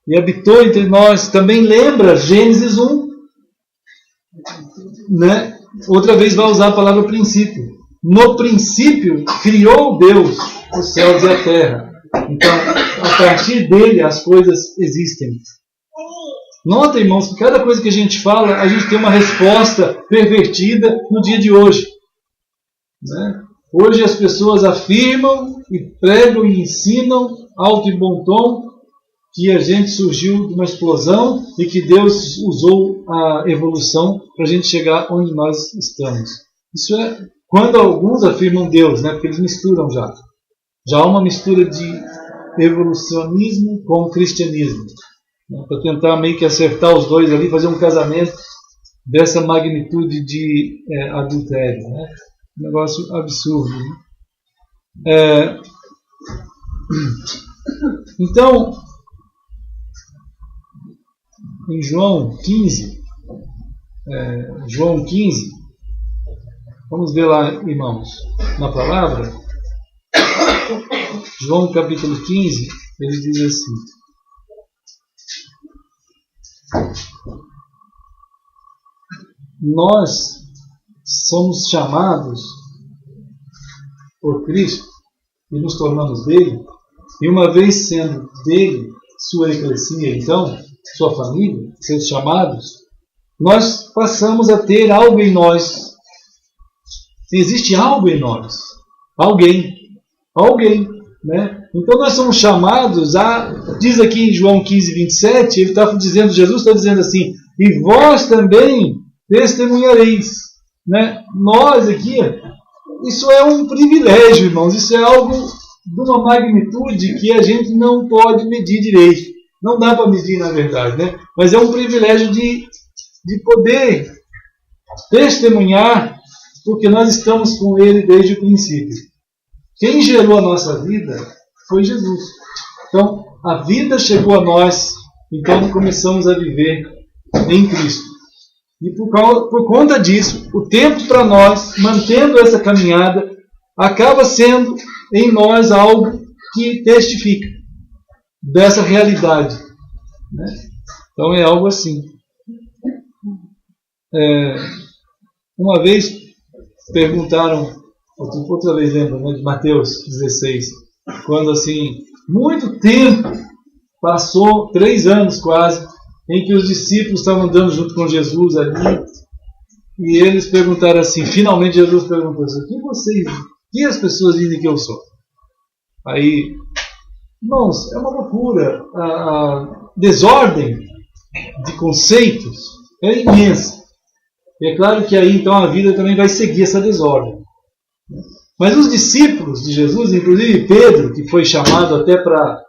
e habitou entre nós. Também lembra Gênesis 1, né? Outra vez vai usar a palavra princípio. No princípio criou Deus os céus e a terra. Então, a partir dele as coisas existem. Nota, irmãos, que cada coisa que a gente fala, a gente tem uma resposta pervertida no dia de hoje. Né? Hoje as pessoas afirmam e pregam e ensinam alto e bom tom que a gente surgiu de uma explosão e que Deus usou a evolução para a gente chegar onde nós estamos. Isso é quando alguns afirmam Deus, né? Porque eles misturam já. Já há uma mistura de evolucionismo com cristianismo. Né? Para tentar meio que acertar os dois ali, fazer um casamento dessa magnitude de adultério. Né? Um negócio absurdo. Né? Então, em João 15, vamos ver lá, irmãos, na palavra. João capítulo 15, ele diz assim: nós somos chamados por Cristo e nos tornamos dele, e uma vez sendo dele, sua eclesia, então, sua família, seus chamados, nós passamos a ter algo em nós. Existe algo em nós. Alguém, né? Então nós somos chamados a, diz aqui em João 15, 27, ele está dizendo, Jesus está dizendo assim, e vós também testemunhareis, né? Nós aqui, isso é um privilégio, irmãos, isso é algo de uma magnitude que a gente não pode medir direito, não dá para medir na verdade, né? Mas é um privilégio de poder testemunhar, porque nós estamos com ele desde o princípio. Quem gerou a nossa vida foi Jesus. Então, a vida chegou a nós, então começamos a viver em Cristo. E por conta disso, o tempo para nós, mantendo essa caminhada, acaba sendo em nós algo que testifica dessa realidade. Né? Então é algo assim. Uma vez perguntaram, outra vez lembra, né, de Mateus 16, quando assim, muito tempo passou, 3 anos quase, em que os discípulos estavam andando junto com Jesus ali, e eles perguntaram assim, finalmente Jesus perguntou assim, quem as pessoas dizem que eu sou? Aí, irmãos, é uma loucura, a desordem de conceitos é imensa. E é claro que aí então a vida também vai seguir essa desordem. Mas os discípulos de Jesus, inclusive Pedro, que foi chamado até para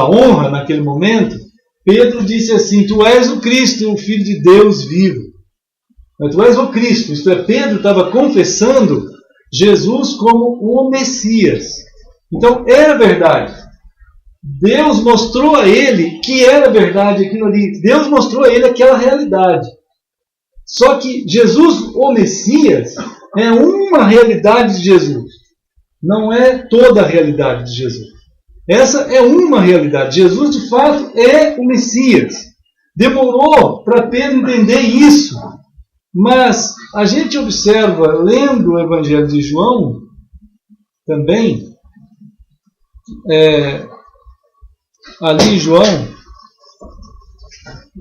honra naquele momento, Pedro disse assim, tu és o Cristo, o Filho de Deus vivo. Tu és o Cristo, isto é, Pedro estava confessando Jesus como o Messias. Então era verdade. Deus mostrou a ele que era verdade aquilo ali. Deus mostrou a ele aquela realidade. Só que Jesus, o Messias, é uma realidade de Jesus. Não é toda a realidade de Jesus. Essa é uma realidade. Jesus, de fato, é o Messias. Demorou para Pedro entender isso. Mas a gente observa, lendo o Evangelho de João, também, ali em João,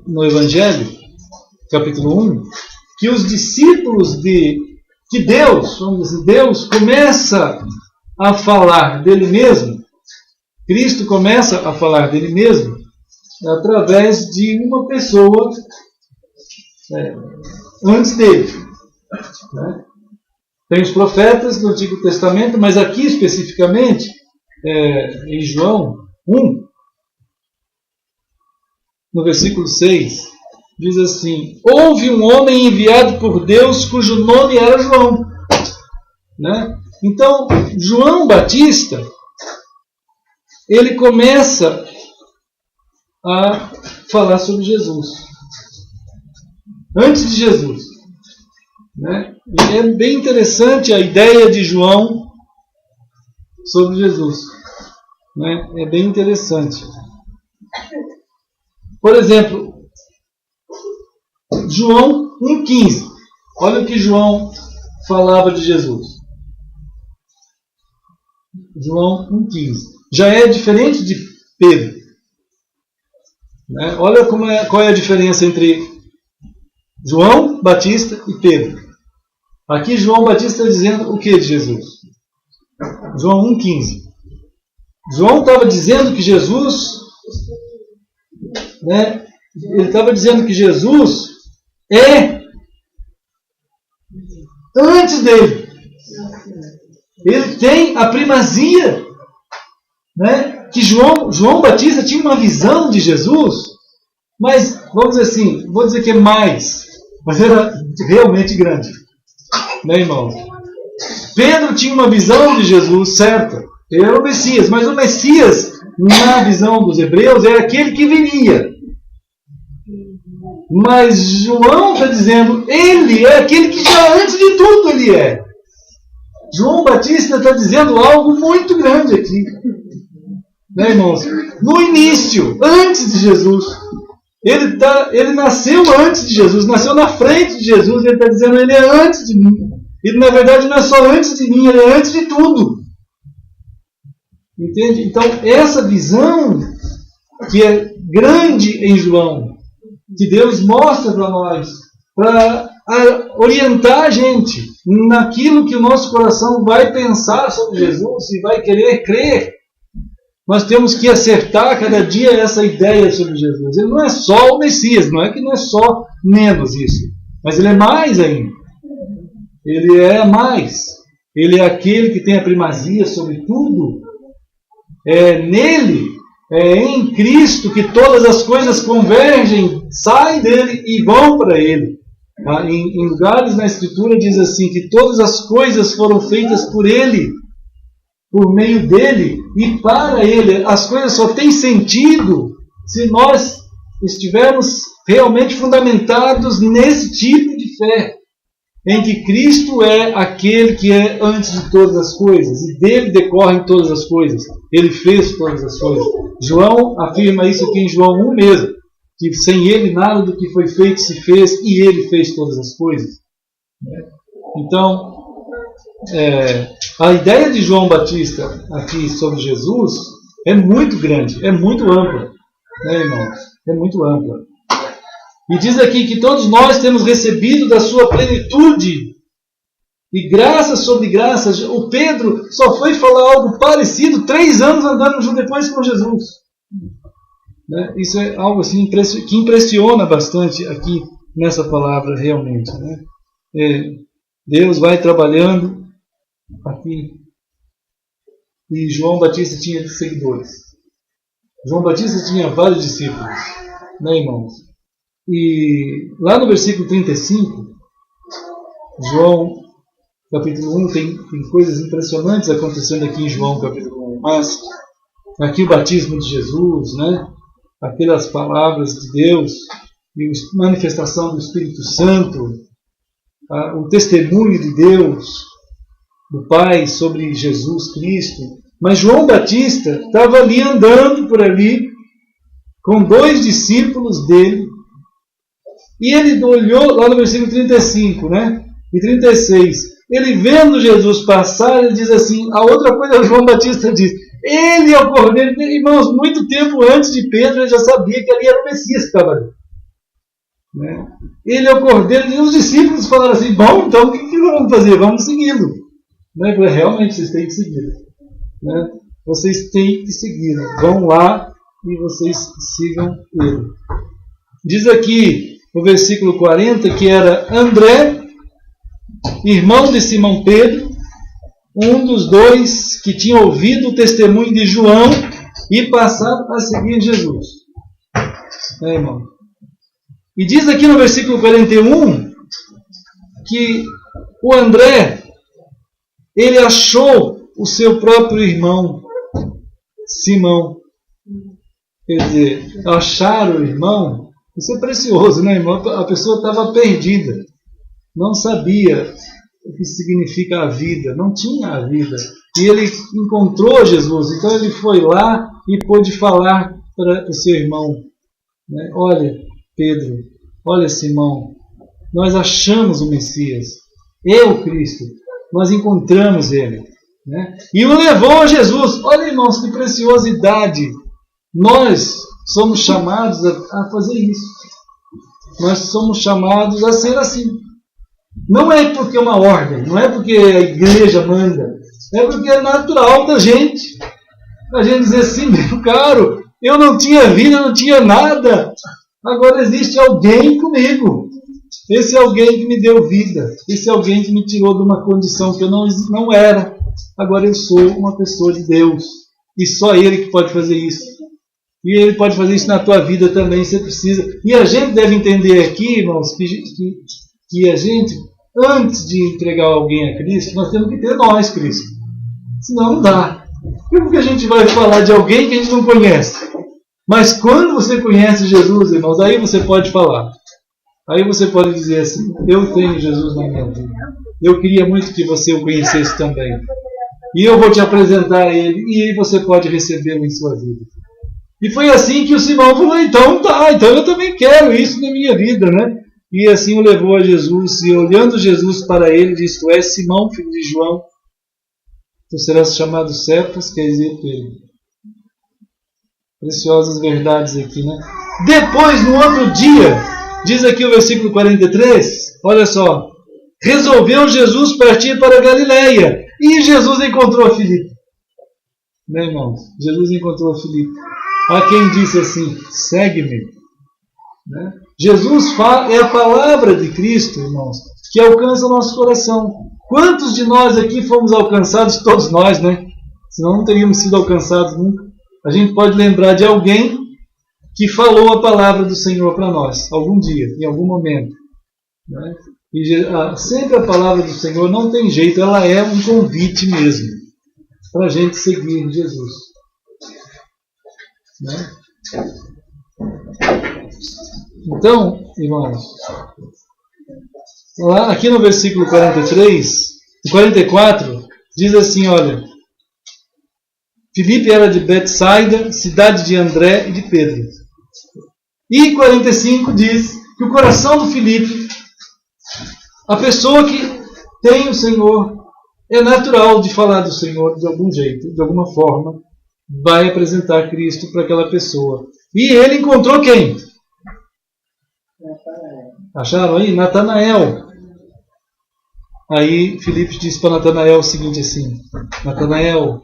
no Evangelho, capítulo 1, que os discípulos que Deus, vamos dizer, Deus começa a falar dele mesmo, Cristo começa a falar dele mesmo através de uma pessoa antes dele. Né? Tem os profetas do Antigo Testamento, mas aqui especificamente, em João 1, no versículo 6, diz assim: houve um homem enviado por Deus cujo nome era João. Né? Então, João Batista, ele começa a falar sobre Jesus. Antes de Jesus. Né? E é bem interessante a ideia de João sobre Jesus. Né? É bem interessante. Por exemplo, João 1,15. Olha o que João falava de Jesus. João 1,15. Já é diferente de Pedro. Né? Olha qual é a diferença entre João Batista e Pedro. Aqui João Batista está dizendo o que de Jesus? João 1,15. João estava dizendo que Jesus, né, ele estava dizendo que Jesus é antes dele. Ele tem a primazia. Né, que João Batista tinha uma visão de Jesus, mas, vamos dizer assim, vou dizer que é mais, mas era realmente grande. Né, irmãos? Pedro tinha uma visão de Jesus, certa. Ele era o Messias, mas o Messias, na visão dos hebreus, é aquele que viria. Mas João está dizendo, ele é aquele que já antes de tudo ele é. João Batista está dizendo algo muito grande aqui. Né, irmãos? No início, antes de Jesus. Ele nasceu antes de Jesus, nasceu na frente de Jesus, ele está dizendo, ele é antes de mim. Ele, na verdade, não é só antes de mim, ele é antes de tudo. Entende? Então, essa visão que é grande em João, que Deus mostra para nós, para orientar a gente naquilo que o nosso coração vai pensar sobre Jesus e vai querer crer. Nós temos que acertar cada dia essa ideia sobre Jesus. Ele não é só o Messias, não é que não é só menos isso, mas ele é mais ainda. Ele é mais. Ele é aquele que tem a primazia sobre tudo. É nele, em Cristo, que todas as coisas convergem, saem dele e vão para ele. Em lugares na Escritura diz assim, que todas as coisas foram feitas por ele, por meio dele e para ele. As coisas só têm sentido se nós estivermos realmente fundamentados nesse tipo de fé, em que Cristo é aquele que é antes de todas as coisas, e dele decorrem todas as coisas. Ele fez todas as coisas. João afirma isso aqui em João 1 mesmo, que sem ele nada do que foi feito se fez, e ele fez todas as coisas. Então, a ideia de João Batista aqui sobre Jesus é muito grande, é muito ampla, né, irmãos? É muito ampla. E diz aqui que todos nós temos recebido da sua plenitude, e graça sobre graça. O Pedro só foi falar algo parecido 3 anos andando junto depois com Jesus. Né? Isso é algo assim que impressiona bastante aqui nessa palavra realmente. Né? Deus vai trabalhando aqui. E João Batista tinha seguidores. João Batista tinha vários discípulos. Né, irmãos? E lá no versículo 35, João capítulo 1, tem coisas impressionantes acontecendo aqui em João capítulo 1. Mas aqui o batismo de Jesus, né? Aquelas palavras de Deus e a manifestação do Espírito Santo, o testemunho de Deus, do Pai sobre Jesus Cristo. Mas João Batista estava ali andando por ali com 2 discípulos dele. E ele olhou lá no versículo 35, né? E 36. Ele vendo Jesus passar, ele diz assim, a outra coisa João Batista diz, ele é o Cordeiro. Irmãos, muito tempo antes de Pedro, ele já sabia que ali era o Messias que estava ali. Né? Ele é o Cordeiro. E os discípulos falaram assim, bom, então o que nós vamos fazer? Vamos segui-lo. Né? Realmente, vocês têm que seguir. Né? vocês têm que segui-lo. Vão lá e vocês sigam ele. Diz aqui no versículo 40 que era André, irmão de Simão Pedro, um dos dois que tinha ouvido o testemunho de João e passado a seguir Jesus. Irmão? E diz aqui no versículo 41 que o André, ele achou o seu próprio irmão, Simão. Quer dizer, achar o irmão, isso é precioso, né, irmão? A pessoa estava perdida, não sabia o que significa a vida, não tinha a vida. E ele encontrou Jesus, então ele foi lá e pôde falar para o seu irmão, né? Olha, Pedro, olha, Simão, nós achamos o Messias, o Cristo, nós encontramos ele, né? E o levou a Jesus. Olha, irmãos, que preciosidade. Nós somos chamados a fazer isso. Nós somos chamados a ser assim. Não é porque é uma ordem, não é porque a igreja manda, é porque é natural da gente. A gente dizer assim, meu caro, eu não tinha vida, não tinha nada. Agora existe alguém comigo. Esse alguém que me deu vida. Esse alguém que me tirou de uma condição que eu não era. Agora eu sou uma pessoa de Deus. E só Ele que pode fazer isso. E Ele pode fazer isso na tua vida também, você precisa. E a gente deve entender aqui, irmãos, que a gente, antes de entregar alguém a Cristo, nós temos que ter nós, Cristo. Senão não dá. Como que a gente vai falar de alguém que a gente não conhece? Mas quando você conhece Jesus, irmãos, aí você pode falar. Aí você pode dizer assim, eu tenho Jesus na minha vida. Eu queria muito que você o conhecesse também. E eu vou te apresentar a Ele, e você pode recebê-lo em sua vida. E foi assim que o Simão falou, então eu também quero isso na minha vida, né? E assim o levou a Jesus, e olhando Jesus para ele, disse, tu és Simão, filho de João, tu serás chamado Cefas, quer dizer Pedro. Preciosas verdades aqui, né? Depois, no outro dia, diz aqui o versículo 43, olha só, resolveu Jesus partir para a Galileia, e Jesus encontrou Filipe. Né, irmãos? Jesus encontrou Filipe. Há quem disse assim, segue-me. Né? Jesus é a palavra de Cristo, irmãos, que alcança o nosso coração. Quantos de nós aqui fomos alcançados? Todos nós, né? Senão não teríamos sido alcançados nunca. A gente pode lembrar de alguém que falou a palavra do Senhor para nós, algum dia, em algum momento. Né? E sempre a palavra do Senhor não tem jeito, ela é um convite mesmo para a gente seguir Jesus. Né? Então, irmãos, lá, aqui no versículo 44, diz assim, olha, Filipe era de Betsaida, cidade de André e de Pedro. E 45 diz que o coração do Filipe, a pessoa que tem o Senhor, é natural de falar do Senhor de algum jeito, de alguma forma, vai apresentar Cristo para aquela pessoa. E ele encontrou quem? Acharam aí? Natanael. Aí Filipe disse para Natanael o seguinte assim, Natanael,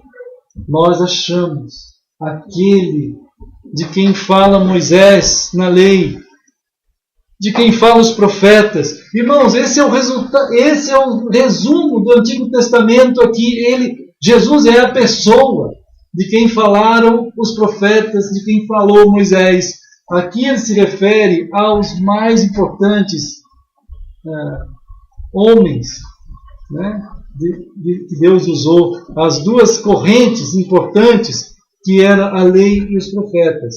nós achamos aquele de quem fala Moisés na lei, de quem fala os profetas. Irmãos, esse é o resumo do Antigo Testamento aqui. Jesus é a pessoa de quem falaram os profetas, de quem falou Moisés. Aqui ele se refere aos mais importantes homens, né, que Deus usou, as duas correntes importantes que era a lei e os profetas.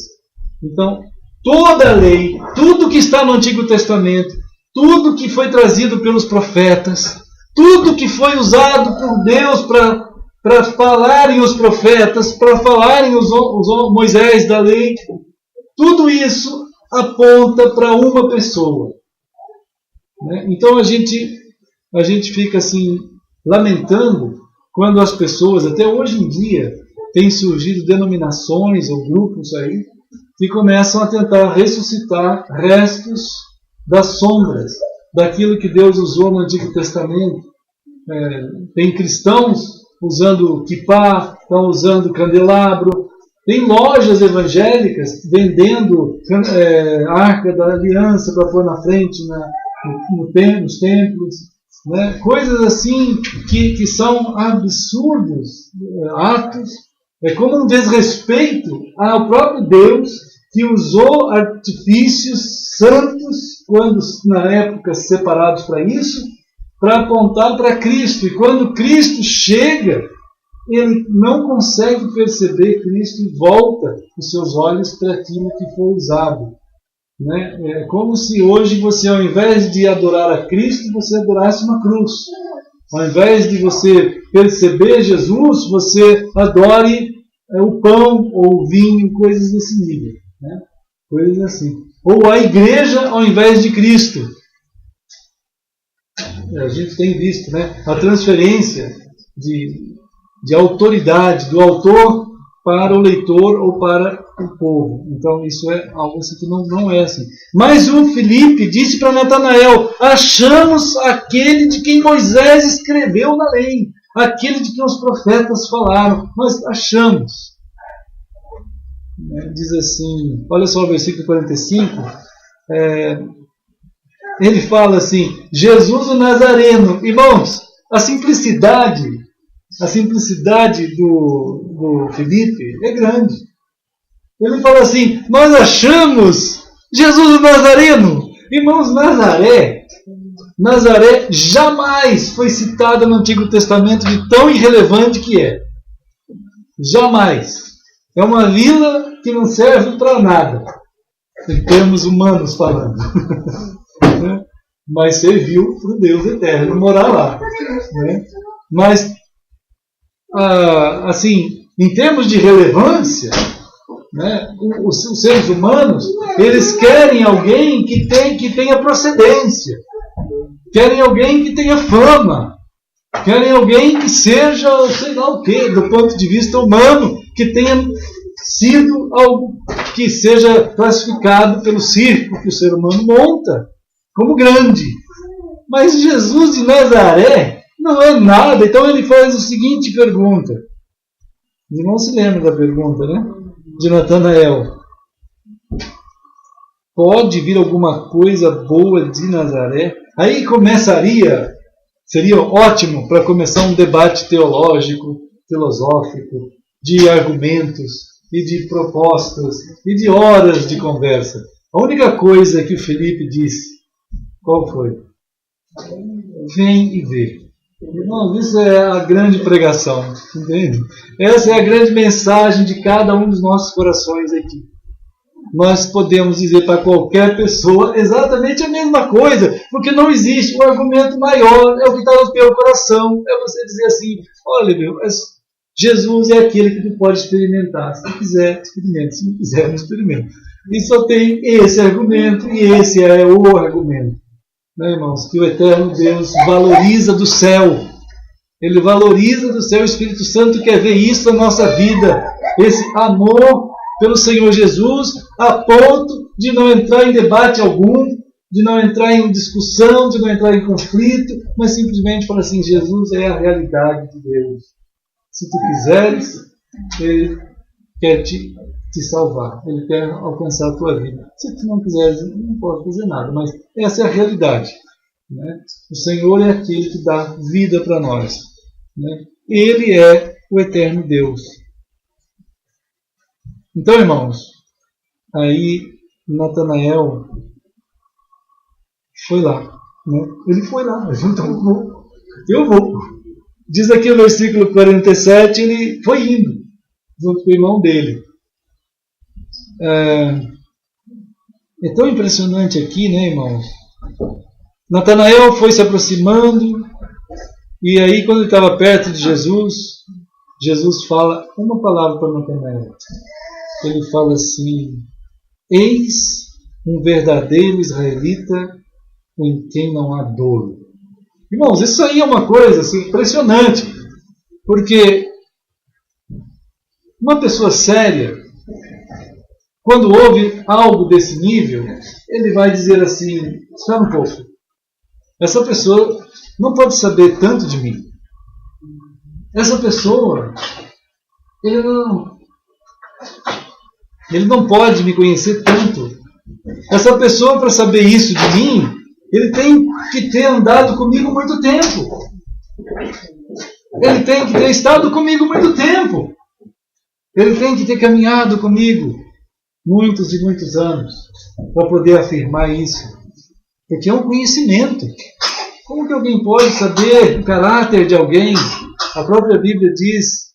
Então, toda a lei, tudo que está no Antigo Testamento, tudo que foi trazido pelos profetas, tudo que foi usado por Deus para falarem os profetas, para falarem os Moisés da lei, tudo isso aponta para uma pessoa. Né? Então a gente fica assim lamentando quando as pessoas, até hoje em dia, têm surgido denominações ou grupos aí que começam a tentar ressuscitar restos das sombras, daquilo que Deus usou no Antigo Testamento. Tem cristãos usando kippá, estão usando candelabro. Tem lojas evangélicas vendendo a Arca da Aliança para pôr na frente nos templos. Né? Coisas assim que são absurdos, atos, como um desrespeito ao próprio Deus, que usou artifícios santos, quando na época separados para isso, para apontar para Cristo. E quando Cristo chega, ele não consegue perceber Cristo e volta os seus olhos para aquilo que foi usado. Né? É como se hoje você, ao invés de adorar a Cristo, você adorasse uma cruz. Ao invés de você perceber Jesus, você adore o pão ou o vinho, coisas desse nível. Né? Coisas assim. Ou a igreja ao invés de Cristo. A gente tem visto, né, a transferência de autoridade do autor para o leitor ou para o povo. Então isso é algo assim que não é assim. Mas o Filipe disse para Natanael: achamos aquele de quem Moisés escreveu na lei, aquele de quem os profetas falaram. Nós achamos. Diz assim, olha só o versículo 45, ele fala assim: Jesus o Nazareno. Irmãos, a simplicidade do Filipe é grande. Ele fala assim: nós achamos Jesus o Nazareno. Irmãos, Nazaré jamais foi citado no Antigo Testamento de tão irrelevante que é. Jamais. É uma vila que não serve para nada, em termos humanos falando. Mas serviu para o Deus eterno morar lá. Né? Mas, assim, em termos de relevância, né, os seres humanos, eles querem alguém que tenha procedência, querem alguém que tenha fama, querem alguém que seja, sei lá o quê, do ponto de vista humano, que tenha sido algo que seja classificado pelo circo que o ser humano monta como grande. Mas Jesus de Nazaré não é nada. Então ele faz a seguinte pergunta. Os irmãos se lembram da pergunta, né? De Natanael: pode vir alguma coisa boa de Nazaré? Aí seria ótimo para começar um debate teológico, filosófico, de argumentos e de propostas e de horas de conversa. A única coisa que o Filipe disse, qual foi? Vem e vê. Irmãos, isso é a grande pregação, entende? Essa é a grande mensagem de cada um dos nossos corações aqui. Nós podemos dizer para qualquer pessoa exatamente a mesma coisa, porque não existe um argumento maior, é o que está no teu coração, é você dizer assim: olha, meu, Jesus é aquele que tu pode experimentar. Se tu quiser, experimenta. Se não quiser, não experimenta. E só tem esse argumento, e esse é o argumento. Né, irmãos? Que o eterno Deus valoriza do céu. Ele valoriza do céu. O Espírito Santo quer ver isso na nossa vida. Esse amor pelo Senhor Jesus, a ponto de não entrar em debate algum, de não entrar em discussão, de não entrar em conflito, mas simplesmente falar assim: Jesus é a realidade de Deus. Se tu quiseres, Ele quer te salvar. Ele quer alcançar a tua vida. Se tu não quiseres, não pode fazer nada. Mas essa é a realidade. Né? O Senhor é aquele que dá vida para nós. Né? Ele é o eterno Deus. Então, irmãos, aí Natanael foi lá. Né? Ele foi lá. Eu vou. Diz aqui no versículo 47, ele foi indo, junto com o irmão dele. É tão impressionante aqui, né, irmãos? Natanael foi se aproximando, e aí, quando ele estava perto de Jesus, Jesus fala uma palavra para Natanael. Ele fala assim: eis um verdadeiro israelita em quem não há dolo. Irmãos, isso aí é uma coisa assim, impressionante, porque uma pessoa séria, quando ouve algo desse nível, ele vai dizer assim: espera um pouco, essa pessoa não pode saber tanto de mim. Essa pessoa Ele não pode me conhecer tanto. Essa pessoa, para saber isso de mim, ele tem que ter andado comigo muito tempo. Ele tem que ter estado comigo muito tempo. Ele tem que ter caminhado comigo muitos e muitos anos para poder afirmar isso. Porque é um conhecimento. Como que alguém pode saber o caráter de alguém? A própria Bíblia diz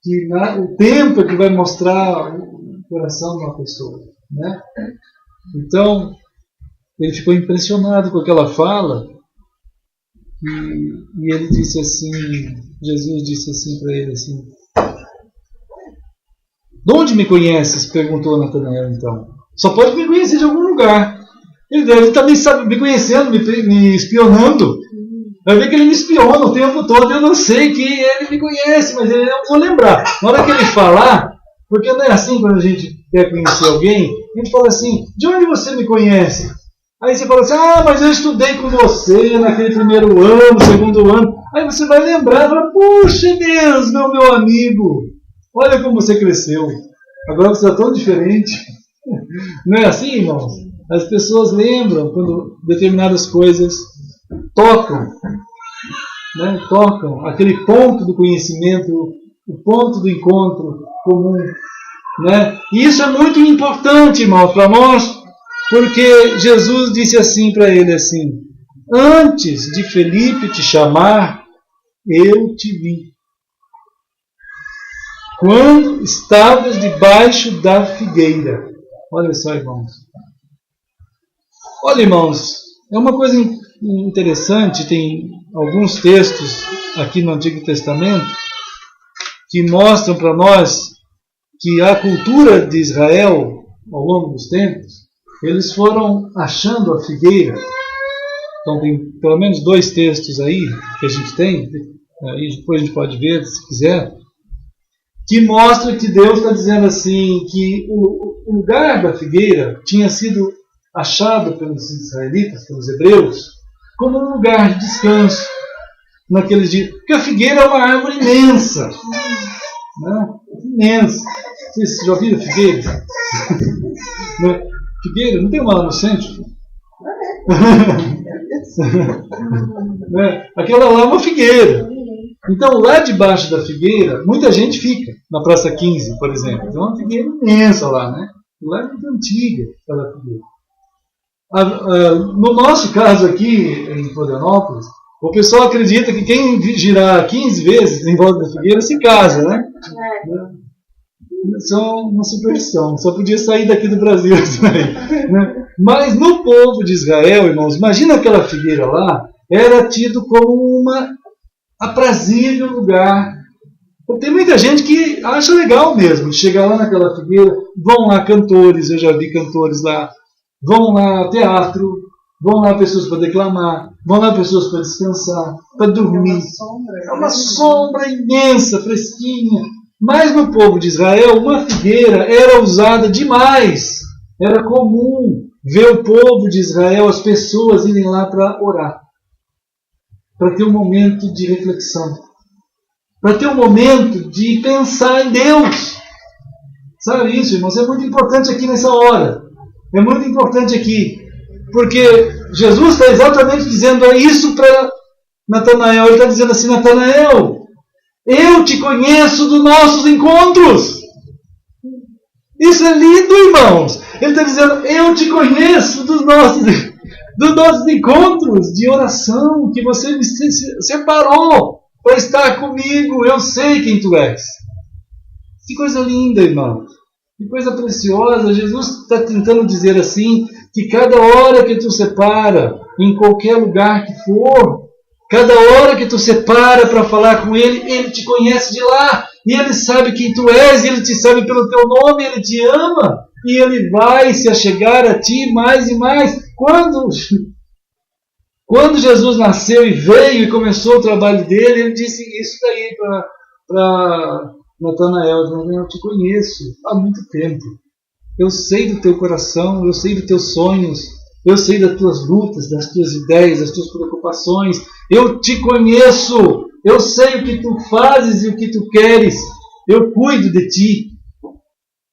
que o tempo é que vai mostrar o coração de uma pessoa, né? Então, ele ficou impressionado com aquela fala e ele disse assim, Jesus disse assim para ele assim: de onde me conheces? Perguntou Natanael então. Só pode me conhecer de algum lugar. Ele deve estar me conhecendo, me espionando. Vai ver que ele me espiona o tempo todo. Eu não sei que ele me conhece, mas eu não vou lembrar. Na hora que ele falar, porque não é assim quando a gente quer conhecer alguém, a gente fala assim: de onde você me conhece? Aí você fala assim: mas eu estudei com você naquele primeiro ano, segundo ano. Aí você vai lembrar e fala: puxa mesmo, meu amigo, olha como você cresceu. Agora você está tão diferente. Não é assim, irmãos? As pessoas lembram quando determinadas coisas tocam, né? Tocam aquele ponto do conhecimento, o ponto do encontro comum, né? E isso é muito importante, irmãos, para nós, porque Jesus disse assim para ele assim: antes de Felipe te chamar, eu te vi, quando estavas debaixo da figueira. Olha só, irmãos. Olha, irmãos, é uma coisa interessante. Tem alguns textos aqui no Antigo Testamento que mostram para nós que a cultura de Israel, ao longo dos tempos, eles foram achando a figueira. Então tem pelo menos 2 textos aí que a gente tem, aí depois a gente pode ver se quiser, que mostra que Deus está dizendo assim, que o lugar da figueira tinha sido achado pelos israelitas, pelos hebreus, como um lugar de descanso naqueles dias. Porque a figueira é uma árvore imensa, né? Imensa. Vocês já viram figueira? Figueira, não tem uma lá no centro? Aquela lá é uma figueira. Então, lá debaixo da figueira, muita gente fica, na Praça 15, por exemplo. Tem uma figueira imensa lá, né? Lá é muito antiga aquela figueira. No nosso caso aqui, em Florianópolis, o pessoal acredita que quem girar 15 vezes em volta da figueira se casa, né? Isso é uma superstição. Só podia sair daqui do Brasil. Né? Mas no povo de Israel, irmãos, imagina aquela figueira lá, era tido como uma aprazível lugar. Tem muita gente que acha legal mesmo chegar lá naquela figueira. Vão lá cantores, eu já vi cantores lá. Vão lá teatro, vão lá pessoas para declamar, vão lá pessoas para descansar, para dormir. É uma sombra imensa, fresquinha. Mas no povo de Israel, uma figueira era usada demais. Era comum ver o povo de Israel, as pessoas irem lá para orar, para ter um momento de reflexão, para ter um momento de pensar em Deus. Sabe isso, irmãos? É muito importante aqui nessa hora. É muito importante aqui. Porque Jesus está exatamente dizendo isso para Natanael. Ele está dizendo assim: Natanael, eu te conheço dos nossos encontros. Isso é lindo, irmãos. Ele está dizendo: eu te conheço dos nossos encontros de oração, que você me separou para estar comigo. Eu sei quem tu és. Que coisa linda, irmãos. Que coisa preciosa. Jesus está tentando dizer assim, que cada hora que tu separa, em qualquer lugar que for, cada hora que tu separa para falar com Ele, Ele te conhece de lá. E Ele sabe quem tu és, Ele te sabe pelo teu nome, Ele te ama. E Ele vai se achegar a ti mais e mais. Quando Jesus nasceu e veio e começou o trabalho dele, Ele disse isso daí para Natanael: eu te conheço há muito tempo. Eu sei do teu coração, eu sei dos teus sonhos, eu sei das tuas lutas, das tuas ideias, das tuas preocupações. Eu te conheço, eu sei o que tu fazes e o que tu queres. eu cuido de ti.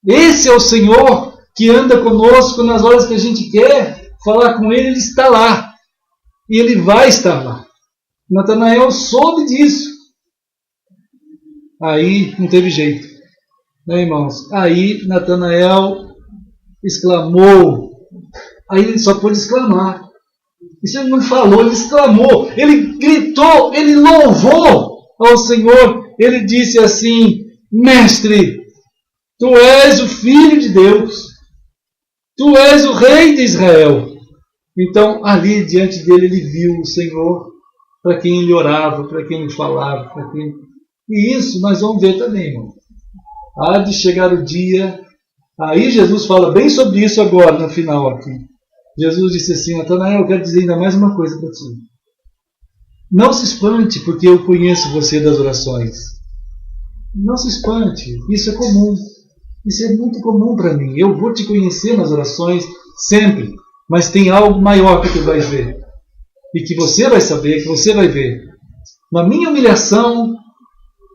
Esse é o Senhor que anda conosco nas horas que a gente quer falar com Ele, Ele está lá. E Ele vai estar lá. Natanael soube disso. Aí não teve jeito, né, irmãos? Aí Natanael exclamou. Aí ele só pôde exclamar. Isso ele não falou, ele exclamou. Ele gritou, ele louvou ao Senhor. Ele disse assim: Mestre, Tu és o Filho de Deus. Tu és o Rei de Israel. Então ali diante dele ele viu o Senhor, para quem ele orava, para quem ele falava, para quem... E isso nós vamos ver também, irmão. Há de chegar o dia. Aí Jesus fala bem sobre isso agora, no final aqui. Jesus disse assim: Natanael, eu quero dizer ainda mais uma coisa para ti. Não se espante, porque eu conheço você das orações. Não se espante, isso é comum. Isso é muito comum para mim. Eu vou te conhecer nas orações sempre. Mas tem algo maior que tu vais ver. E que você vai saber, que você vai ver. Na minha humilhação,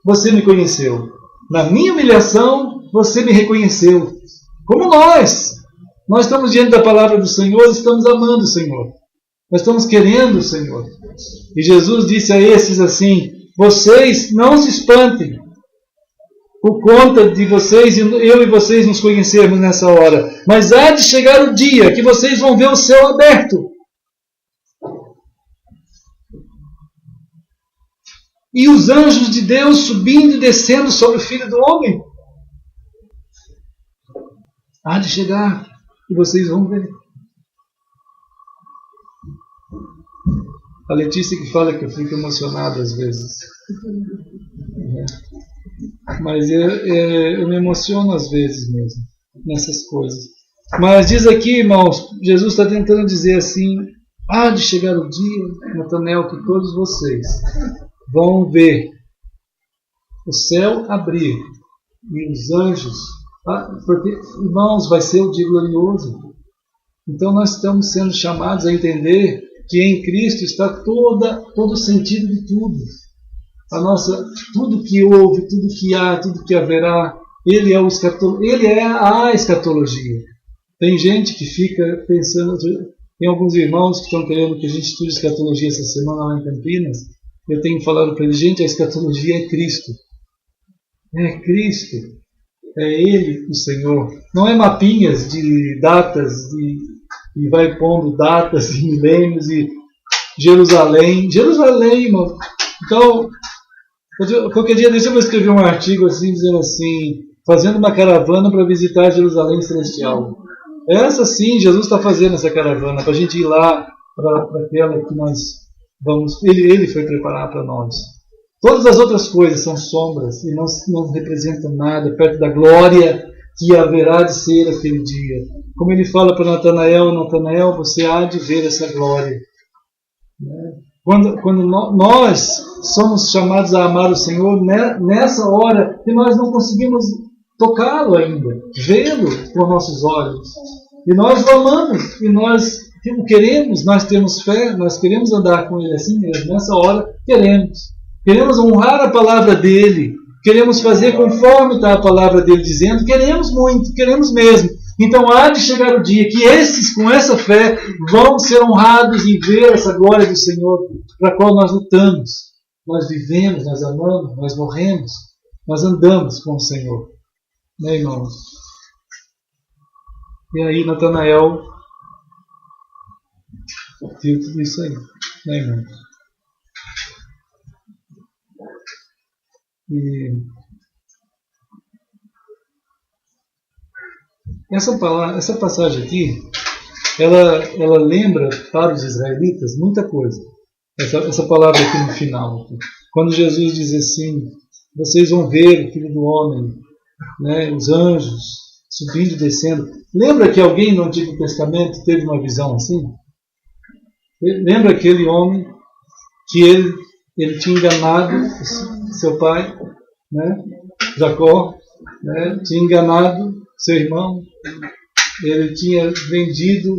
você me conheceu. Na minha humilhação, você me reconheceu. Como nós. Nós estamos diante da palavra do Senhor, estamos amando o Senhor. Nós estamos querendo o Senhor. E Jesus disse a esses assim: vocês não se espantem por conta de vocês, eu e vocês nos conhecermos nessa hora. Mas há de chegar o dia que vocês vão ver o céu aberto. E os anjos de Deus subindo e descendo sobre o Filho do Homem. Há de chegar e vocês vão ver. A Letícia que fala que eu fico emocionado às vezes. Mas eu me emociono às vezes mesmo, nessas coisas. Mas diz aqui, irmãos, Jesus está tentando dizer assim: há de chegar o dia, Natanael, que todos vocês vão ver o céu abrir e os anjos, porque, irmãos, vai ser o dia glorioso. Então nós estamos sendo chamados a entender que em Cristo está todo o sentido de tudo. Tudo que houve, tudo que há, tudo que haverá, Ele é a escatologia. Tem gente que fica pensando, tem alguns irmãos que estão querendo que a gente estude escatologia essa semana lá em Campinas. Eu tenho falado para eles: gente, a escatologia é Cristo. É Cristo. É Ele, o Senhor. Não é mapinhas de datas, e vai pondo datas e milênios e Jerusalém, irmão. Então, qualquer dia desse eu vou escrever um artigo assim, dizendo assim: fazendo uma caravana para visitar Jerusalém Celestial. Essa sim, Jesus está fazendo essa caravana, para a gente ir lá, para aquela que nós vamos, Ele foi preparar para nós. Todas as outras coisas são sombras e não representam nada perto da glória que haverá de ser aquele dia. Como ele fala para Natanael, você há de ver essa glória. Quando nós somos chamados a amar o Senhor, nessa hora que nós não conseguimos tocá-lo ainda, vê-lo com nossos olhos. E nós o amamos, e nós o queremos, nós temos fé, nós queremos andar com Ele assim mesmo. Nessa hora, queremos honrar a palavra dEle, queremos fazer conforme está a palavra dEle dizendo, queremos muito, queremos mesmo. Então há de chegar o dia que esses, com essa fé, vão ser honrados em ver essa glória do Senhor, para a qual nós lutamos. Nós vivemos, nós amamos, nós morremos, nós andamos com o Senhor. Né, irmãos? E aí Natanael viu tudo isso aí. Né, irmãos? E essa passagem aqui, ela lembra para os israelitas muita coisa. Essa palavra aqui no final. Quando Jesus diz assim: vocês vão ver o Filho do Homem, né, os anjos subindo e descendo. Lembra que alguém no Antigo Testamento teve uma visão assim? Lembra aquele homem que ele tinha enganado seu pai, né, Jacó, né, tinha enganado seu irmão, ele tinha vendido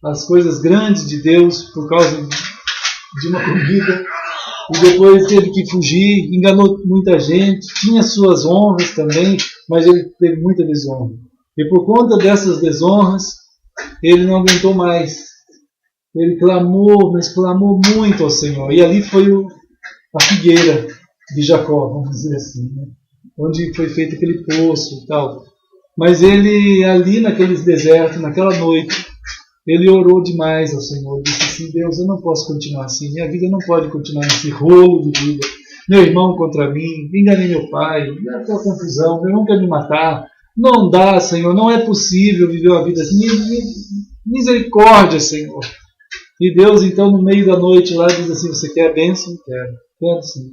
as coisas grandes de Deus por causa de uma comida, e depois teve que fugir, enganou muita gente, tinha suas honras também, mas ele teve muita desonra. E por conta dessas desonras, ele não aguentou mais. Ele clamou, mas clamou muito ao Senhor. E ali foi a figueira de Jacó, vamos dizer assim, né? Onde foi feito aquele poço e tal. Mas ele, ali naquele deserto, naquela noite, ele orou demais ao Senhor. Disse assim: Deus, eu não posso continuar assim. Minha vida não pode continuar nesse rolo de vida. Meu irmão contra mim, enganei meu pai, aquela confusão, meu irmão quer me matar. Não dá, Senhor, não é possível viver uma vida assim. Misericórdia, Senhor. E Deus, então, no meio da noite lá, diz assim: você quer a bênção? Quero sim.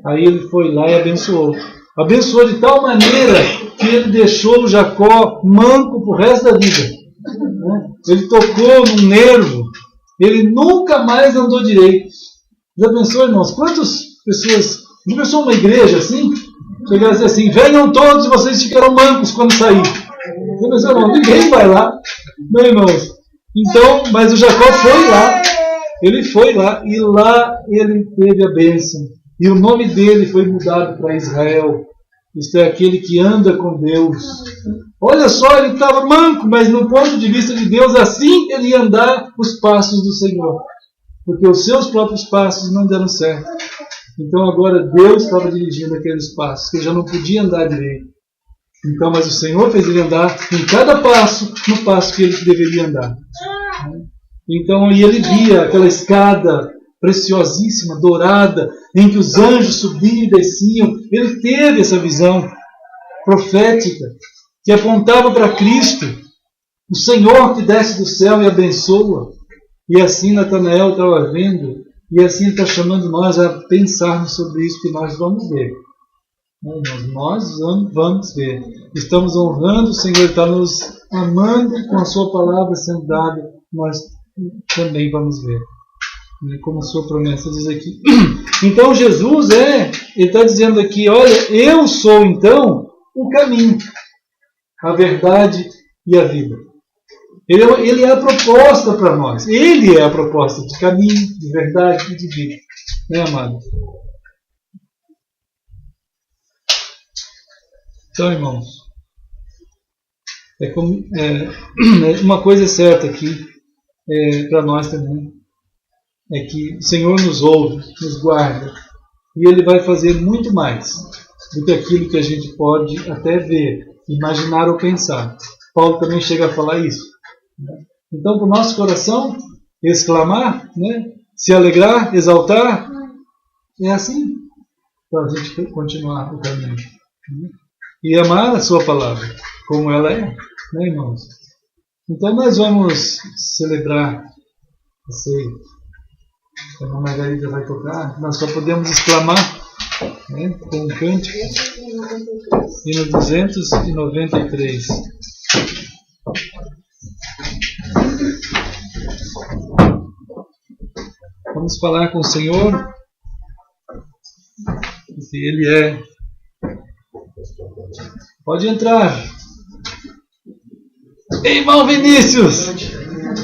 Aí ele foi lá e abençoou. Abençoou de tal maneira que ele deixou o Jacó manco pro resto da vida. Ele tocou num nervo. Ele nunca mais andou direito. Já pensou, irmãos? Quantas pessoas... Já pensou uma igreja assim? Chegar a dizer assim: venham todos e vocês ficarão mancos quando sair. Já pensou, irmão? Ninguém vai lá. Não, irmãos? Então, mas o Jacó foi lá. Ele foi lá e lá ele teve a bênção. E o nome dele foi mudado para Israel. Isto é, aquele que anda com Deus. Olha só, ele estava manco, mas no ponto de vista de Deus, assim ele ia andar os passos do Senhor. Porque os seus próprios passos não deram certo. Então agora Deus estava dirigindo aqueles passos, que ele já não podia andar direito. Então, mas o Senhor fez ele andar em cada passo, no passo que ele deveria andar. Então, e ele via aquela escada preciosíssima, dourada, em que os anjos subiam e desciam. Ele teve essa visão profética que apontava para Cristo, o Senhor que desce do céu e abençoa. E assim Natanael estava vendo, e assim ele está chamando nós a pensarmos sobre isso, que nós vamos ver. Nós vamos ver. Estamos honrando o Senhor, está nos amando com a sua palavra sendo dada. Nós também vamos ver, como sua promessa diz aqui. Então Jesus ele está dizendo aqui: olha, eu sou então o caminho, a verdade e a vida. Ele é a proposta para nós. Ele é a proposta de caminho, de verdade e de vida. Né, amado? Então, irmãos, uma coisa certa aqui para nós também é que o Senhor nos ouve, nos guarda, e Ele vai fazer muito mais do que aquilo que a gente pode até ver, imaginar ou pensar. Paulo também chega a falar isso. Então, para o nosso coração, exclamar, se alegrar, exaltar, é assim para a gente continuar o caminho. E amar a sua palavra, como ela é, né, irmãos? Então nós vamos celebrar a ceia. A irmã Margarida vai tocar, nós só podemos exclamar, com um cântico, hino 293. Vamos falar com o Senhor, se Ele é. Pode entrar. Irmão Vinícius,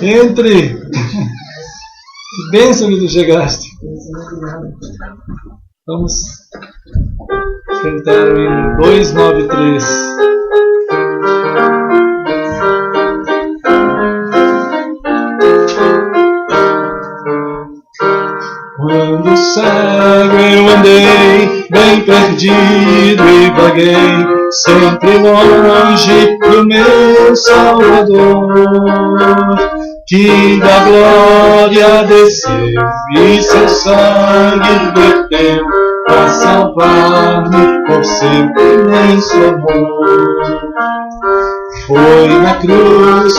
entre. Que bênção que tu chegaste. Vamos cantar o hino 293. Quando cego eu andei, bem perdido e vaguei, sempre longe do meu Salvador, que da glória desceu e seu sangue verteu para salvar-me por sempre imenso amor. Foi na cruz,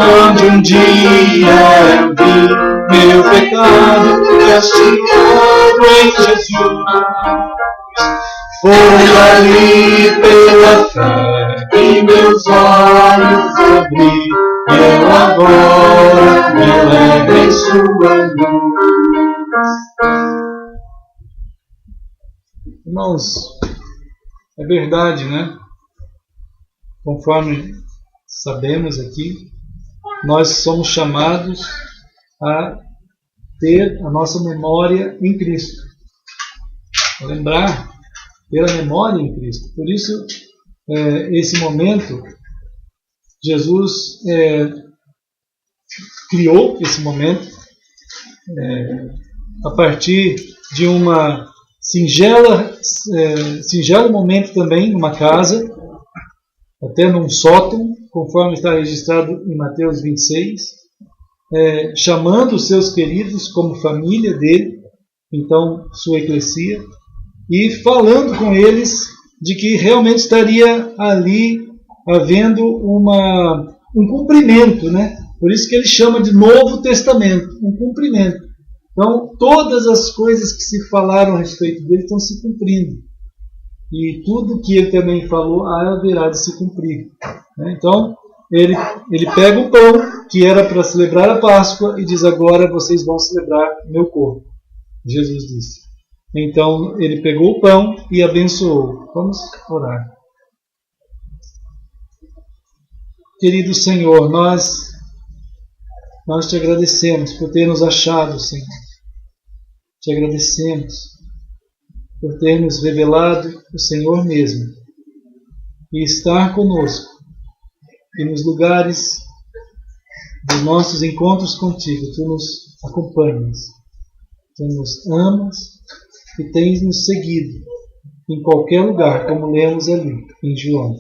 onde um dia eu vi meu pecado castigado em Jesus. Foi ali pela fé que meus olhos abri, e eu agora me alegro em sua luz. Irmãos, é verdade, né? Conforme sabemos aqui, nós somos chamados a ter a nossa memória em Cristo. Lembrar, ter a memória em Cristo. Por isso, esse momento, Jesus criou esse momento a partir de uma singelo momento também, numa casa, até num sótão, conforme está registrado em Mateus 26, chamando os seus queridos como família dele, então sua eclesia, e falando com eles de que realmente estaria ali havendo um cumprimento, né? Por isso que ele chama de Novo Testamento, um cumprimento. Então, todas as coisas que se falaram a respeito dele estão se cumprindo. E tudo que ele também falou haverá de se cumprir. Então, ele pega o pão, que era para celebrar a Páscoa, e diz: agora vocês vão celebrar meu corpo. Jesus disse. Então, ele pegou o pão e abençoou. Vamos orar. Querido Senhor, nós te agradecemos por ter nos achado, Senhor. Te agradecemos por ter nos revelado o Senhor mesmo e estar conosco e nos lugares dos nossos encontros contigo. Tu nos acompanhas, tu nos amas e tens nos seguido em qualquer lugar, como lemos ali em João.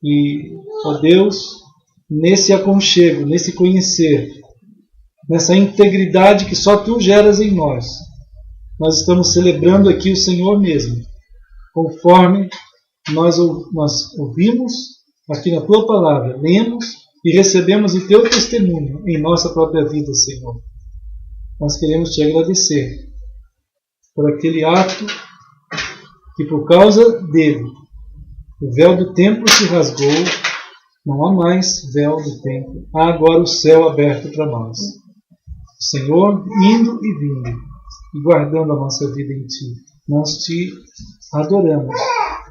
E, ó Deus, nesse aconchego, nesse conhecer, nessa integridade que só Tu geras em nós estamos celebrando aqui o Senhor mesmo, conforme nós ouvimos aqui na Tua Palavra, lemos e recebemos o Teu testemunho em nossa própria vida, Senhor. Nós queremos Te agradecer por aquele ato que, por causa dele, o véu do templo se rasgou. Não há mais véu do templo. Há agora o céu aberto para nós. O Senhor indo e vindo e guardando a nossa vida em Ti. Nós Te adoramos.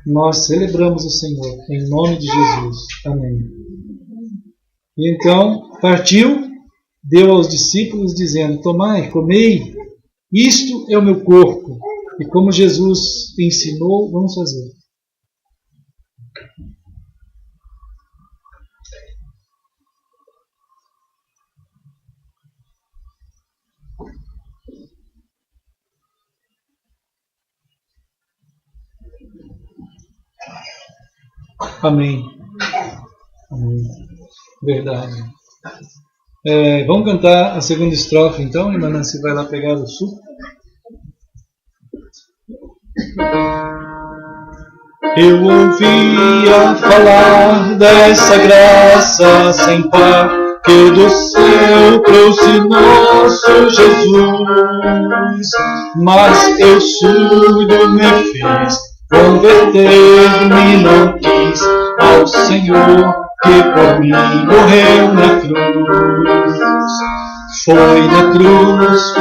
Nós celebramos o Senhor em nome de Jesus. Amém. E então partiu, deu aos discípulos dizendo: tomai, comei, isto é o meu corpo. E como Jesus ensinou, vamos fazer. Amém. Amém. Verdade. Vamos cantar a segunda estrofe então, e Nancy vai lá pegar o suco. Eu ouvia falar dessa graça sem par que do céu trouxe nosso Jesus, mas eu surdo me fiz, converter-me não quis ao Senhor que por mim morreu na cruz. Foi na cruz,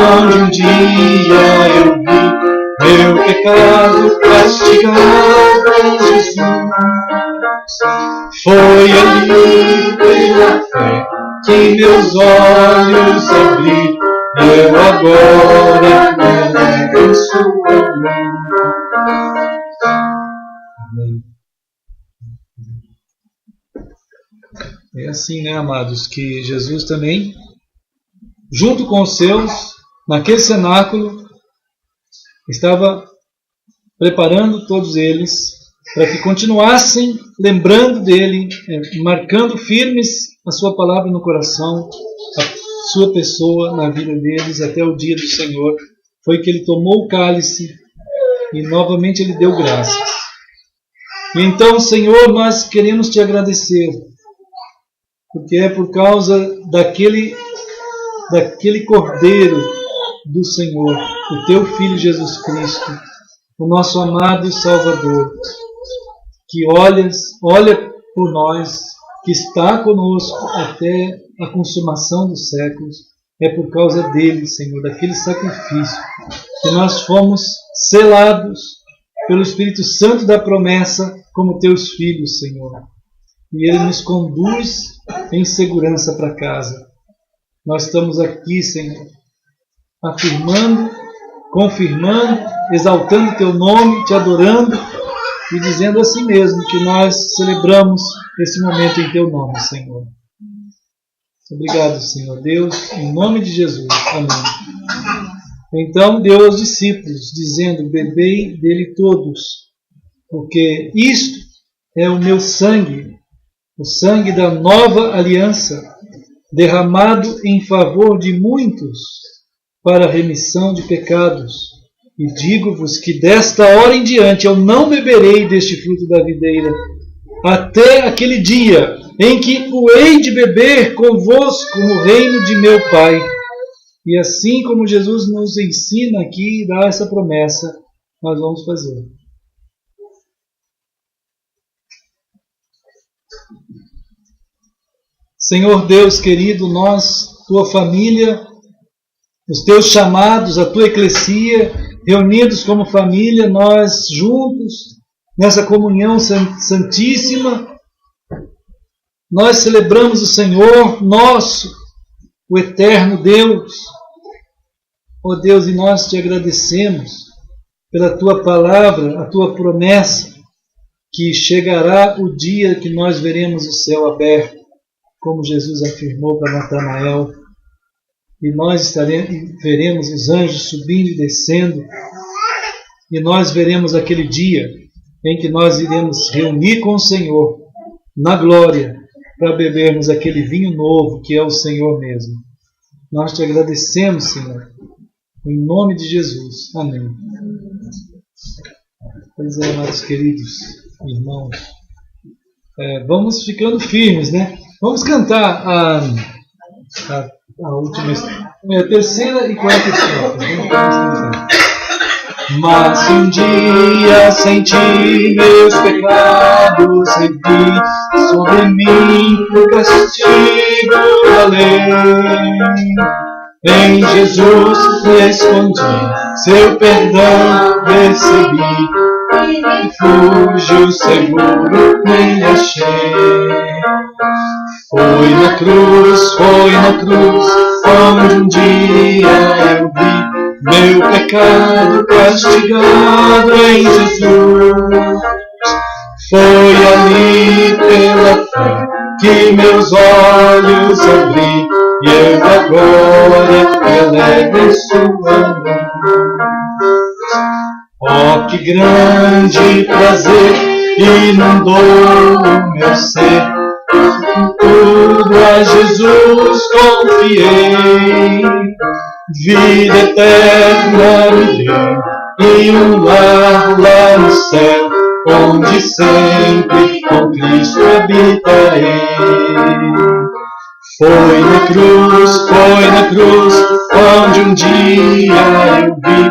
onde um dia eu vi meu pecado castigado, Jesus. Foi ali pela fé que meus olhos abri, eu agora me lembro sua mão. Amém. É assim, né, amados, que Jesus também, junto com os seus, naquele cenáculo, estava preparando todos eles para que continuassem lembrando dele, marcando firmes a sua palavra no coração, a sua pessoa na vida deles até o dia do Senhor. Foi que ele tomou o cálice e novamente ele deu graças. E então, Senhor, nós queremos te agradecer, porque é por causa daquele Cordeiro do Senhor, o teu Filho Jesus Cristo, o nosso amado Salvador, que olha por nós, que está conosco até a consumação dos séculos. É por causa dele, Senhor, daquele sacrifício, que nós fomos selados pelo Espírito Santo da promessa como teus filhos, Senhor. E ele nos conduz em segurança para casa. nós estamos aqui, Senhor, afirmando, confirmando, exaltando Teu nome, Te adorando e dizendo assim mesmo que nós celebramos esse momento em Teu nome, Senhor. Obrigado, Senhor Deus, em nome de Jesus. Amém. Então deu aos discípulos, dizendo: bebei dele todos, porque isto é o meu sangue, o sangue da nova aliança, derramado em favor de muitos para a remissão de pecados. E digo-vos que desta hora em diante eu não beberei deste fruto da videira, até aquele dia em que o hei de beber convosco no reino de meu Pai. E assim como Jesus nos ensina aqui e dá essa promessa, nós vamos fazer. Senhor Deus querido, nós, tua família, os teus chamados, a tua eclesia, reunidos como família, nós juntos, nessa comunhão santíssima, nós celebramos o Senhor nosso, o eterno Deus. Ó Deus, e nós te agradecemos pela tua palavra, a tua promessa, que chegará o dia que nós veremos o céu aberto, como Jesus afirmou para Natanael, e nós veremos os anjos subindo e descendo, e nós veremos aquele dia em que nós iremos reunir com o Senhor na glória, para bebermos aquele vinho novo que é o Senhor mesmo. Nós te agradecemos, Senhor, em nome de Jesus. Amém. Pois é, amados queridos irmãos, vamos ficando firmes, né? Vamos cantar a última, a terceira e quarta estrofe. Mas um dia senti meus pecados revi sobre mim o castigo da lei. Em Jesus me escondi, seu perdão recebi, refúgio seguro nele achei. Foi na cruz, onde um dia eu vi meu pecado castigado em Jesus. Foi ali pela fé que meus olhos abri, e eu agora elevo sua mão. Oh, que grande prazer inundou o meu ser, tudo a Jesus confiei. Vida eterna me deu e um lar lá no céu, onde sempre com Cristo habitarei. Foi na cruz, onde um dia eu vi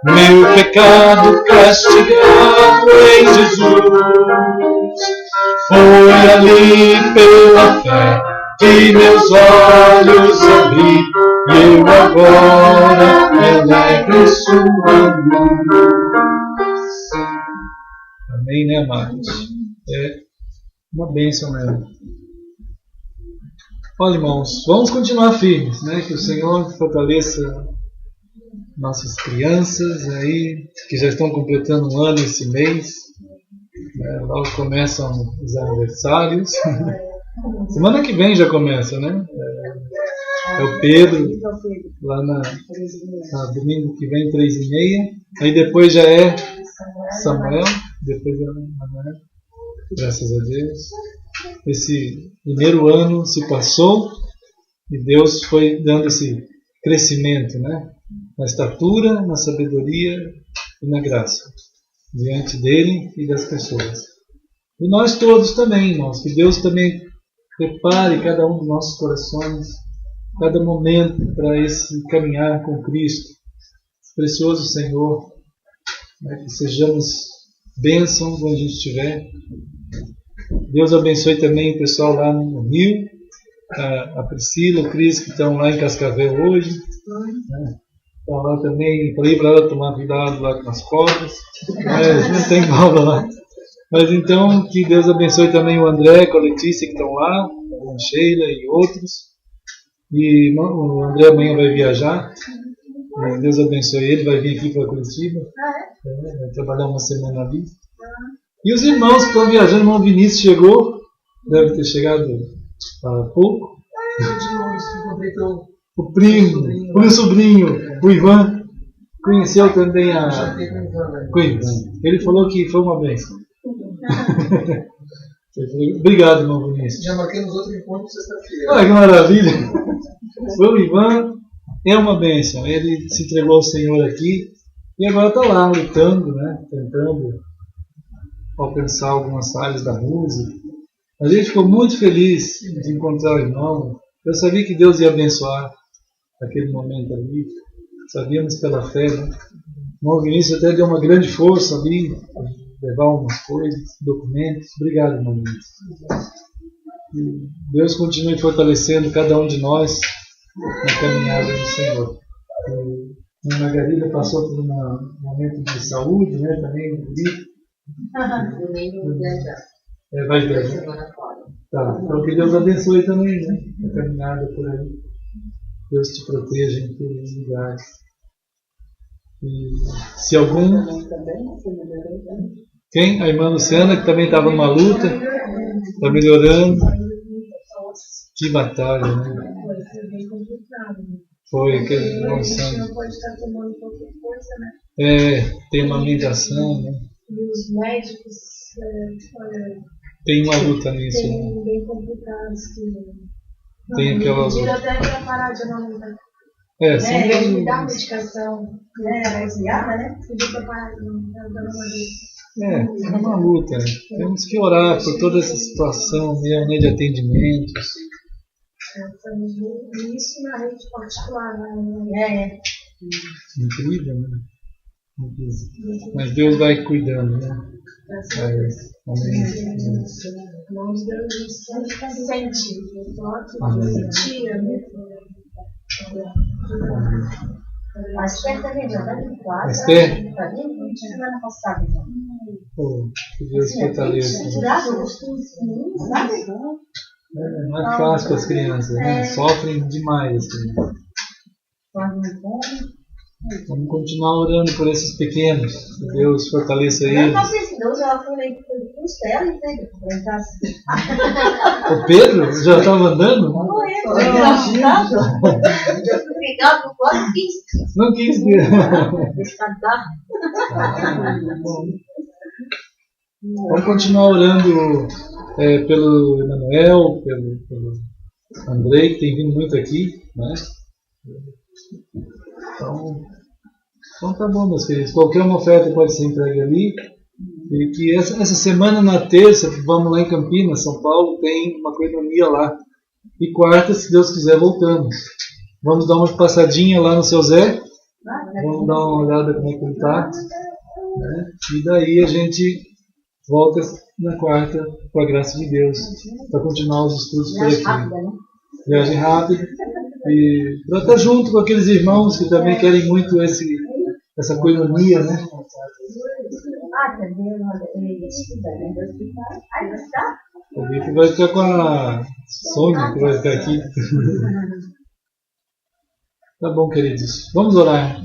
meu pecado castigado em Jesus. Foi ali pela fé que meus olhos abri, e eu agora elevo sua mão. Amém, né, amados? É uma bênção mesmo. Olha, irmãos, vamos continuar firmes, né? Que o Senhor fortaleça nossas crianças aí, que já estão completando um ano esse mês. Logo começam os aniversários. Semana que vem já começa, né? É o Pedro, lá na domingo que vem, 3h30. Aí depois já é Samuel, depois é Manuel. Graças a Deus. Esse primeiro ano se passou e Deus foi dando esse crescimento, né? Na estatura, na sabedoria e na graça, diante dele e das pessoas. E nós todos também, irmãos, que Deus também prepare cada um dos nossos corações, cada momento para esse caminhar com Cristo. Precioso Senhor, né, que sejamos bênçãos onde a gente estiver. Deus abençoe também o pessoal lá no Rio, a Priscila, o Cris, que estão lá em Cascavel hoje. Né? Estão lá também, falei para ela tomar cuidado lá com as cobras, mas não tem cobra lá. Mas então, que Deus abençoe também o André, com a Letícia, que estão lá, a Sheila e outros. E o André amanhã vai viajar. Deus abençoe ele, vai vir aqui para Curitiba. Vai trabalhar uma semana ali. E os irmãos que estão viajando, o irmão Vinícius chegou, deve ter chegado há pouco. O primo, o meu sobrinho, o Ivan, conheceu também a Ivan. Ele falou que foi uma bênção. Obrigado, irmão Vinícius. Já marquei nos outros encontros sexta-feira. Que maravilha! O Ivan é uma bênção. Ele se entregou ao Senhor aqui e agora está lá lutando, né? Tentando alcançar algumas áreas da música. A gente ficou muito feliz de encontrar o irmão. Eu sabia que Deus ia abençoar aquele momento ali. Sabíamos pela fé, né? O irmão Vinícius até deu uma grande força ali, levar umas coisas, documentos. Obrigado, irmão Vinícius. E Deus continue fortalecendo cada um de nós na caminhada do Senhor. A Margarida passou por um momento de saúde, né? Também vai viajar. Tá. Então que Deus abençoe também, né? A caminhada por aí. Deus te proteja em todos os lugares. E se algum... Quem? A irmã Luciana, que também estava numa luta, está melhorando. Que batalha, né? Foi, que emoção. Não pode estar tomando qualquer coisa, né? Tem uma limitação, né? E os médicos, tem uma luta nisso. Tem bem complicados que tem aquela luta. Até para parar de amamentar. Sempre me dá uma medicação, desviada, né? Podia para parar de amamentar uma vez. É uma luta. Temos que orar por toda essa situação mesmo, né, de atendimentos. Estamos no início na rede particular, né? Incrível, né? Mas Deus vai cuidando, né? Amém. Nós Deus sente o toque, tira, né? A Esther também já está em casa. Esther? Está bem? Semana passada já. Que Deus fortaleça. Não é fácil para as crianças, né? Sofrem demais as crianças. Vamos continuar orando por esses pequenos. Que Deus fortaleça eles. Não precisou, já falei com o Stella e Pedro para entrar assim. O Pedro já estava andando? Não, eu fui pegar por quase 15. Não quis. Descantar. Vamos continuar orando pelo Emanuel, pelo Andrei, que tem vindo muito aqui, né? Então tá bom, meus queridos. Qualquer uma oferta pode ser entregue ali. E que essa semana, na terça, vamos lá em Campinas, São Paulo, tem uma coinonia lá. E quarta, se Deus quiser, voltamos. Vamos dar uma passadinha lá no Seu Zé. Vamos dar uma olhada como é que ele está. Né? E daí a gente volta na quarta, com a graça de Deus, para continuar os estudos por aqui. Viagem rápida. E para estar junto com aqueles irmãos que também querem muito essa coinonia, né? O Vitor vai ficar com a Sônia, que vai ficar aqui. Tá bom, queridos. Vamos orar.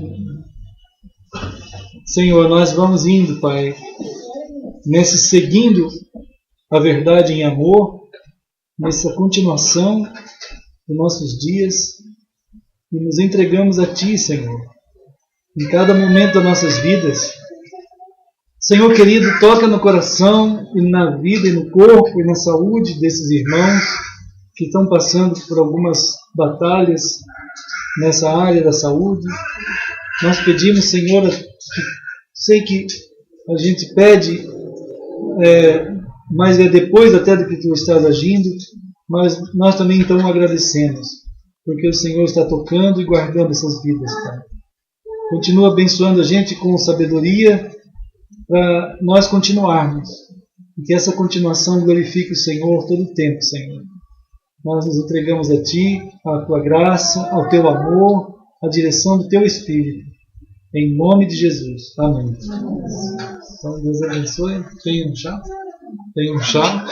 Senhor, nós vamos indo, Pai, seguindo a verdade em amor, nessa continuação dos nossos dias, e nos entregamos a Ti, Senhor, em cada momento das nossas vidas. Senhor querido, toca no coração e na vida e no corpo e na saúde desses irmãos que estão passando por algumas batalhas nessa área da saúde. Nós pedimos, Senhor, sei que a gente pede, mas é depois até do que Tu estás agindo, mas nós também então agradecemos, porque o Senhor está tocando e guardando essas vidas, Pai. Continua abençoando a gente com sabedoria para nós continuarmos, e que essa continuação glorifique o Senhor todo o tempo, Senhor. Nós nos entregamos a Ti, à Tua graça, ao Teu amor, à direção do Teu Espírito, em nome de Jesus. Amém. Então Deus abençoe. Tem um chá? Tem um chá?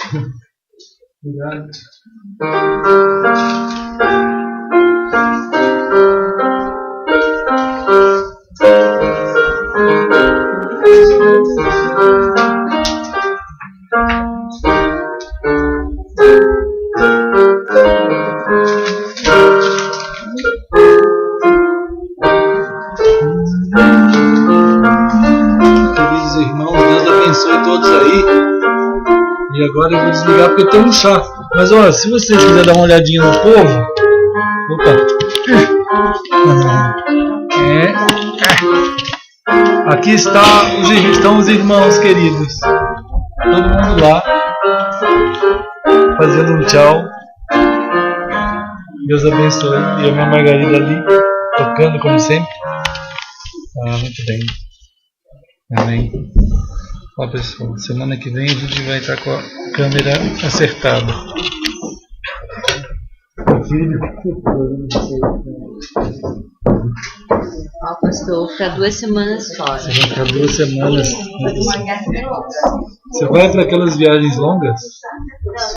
Obrigado. eu vou desligar porque tem um chá. Mas olha, se vocês quiserem dar uma olhadinha no povo. Opa! Aqui estão os irmãos queridos. Todo mundo lá. Fazendo um tchau. Deus abençoe. E a minha Margarida ali, tocando como sempre. Muito bem. Amém. Ó pessoal, semana que vem a gente vai estar com a câmera acertada. Filho. Ó, pastor, para 2 semanas fora. Você vai ficar 2 semanas. Você vai para aquelas viagens longas?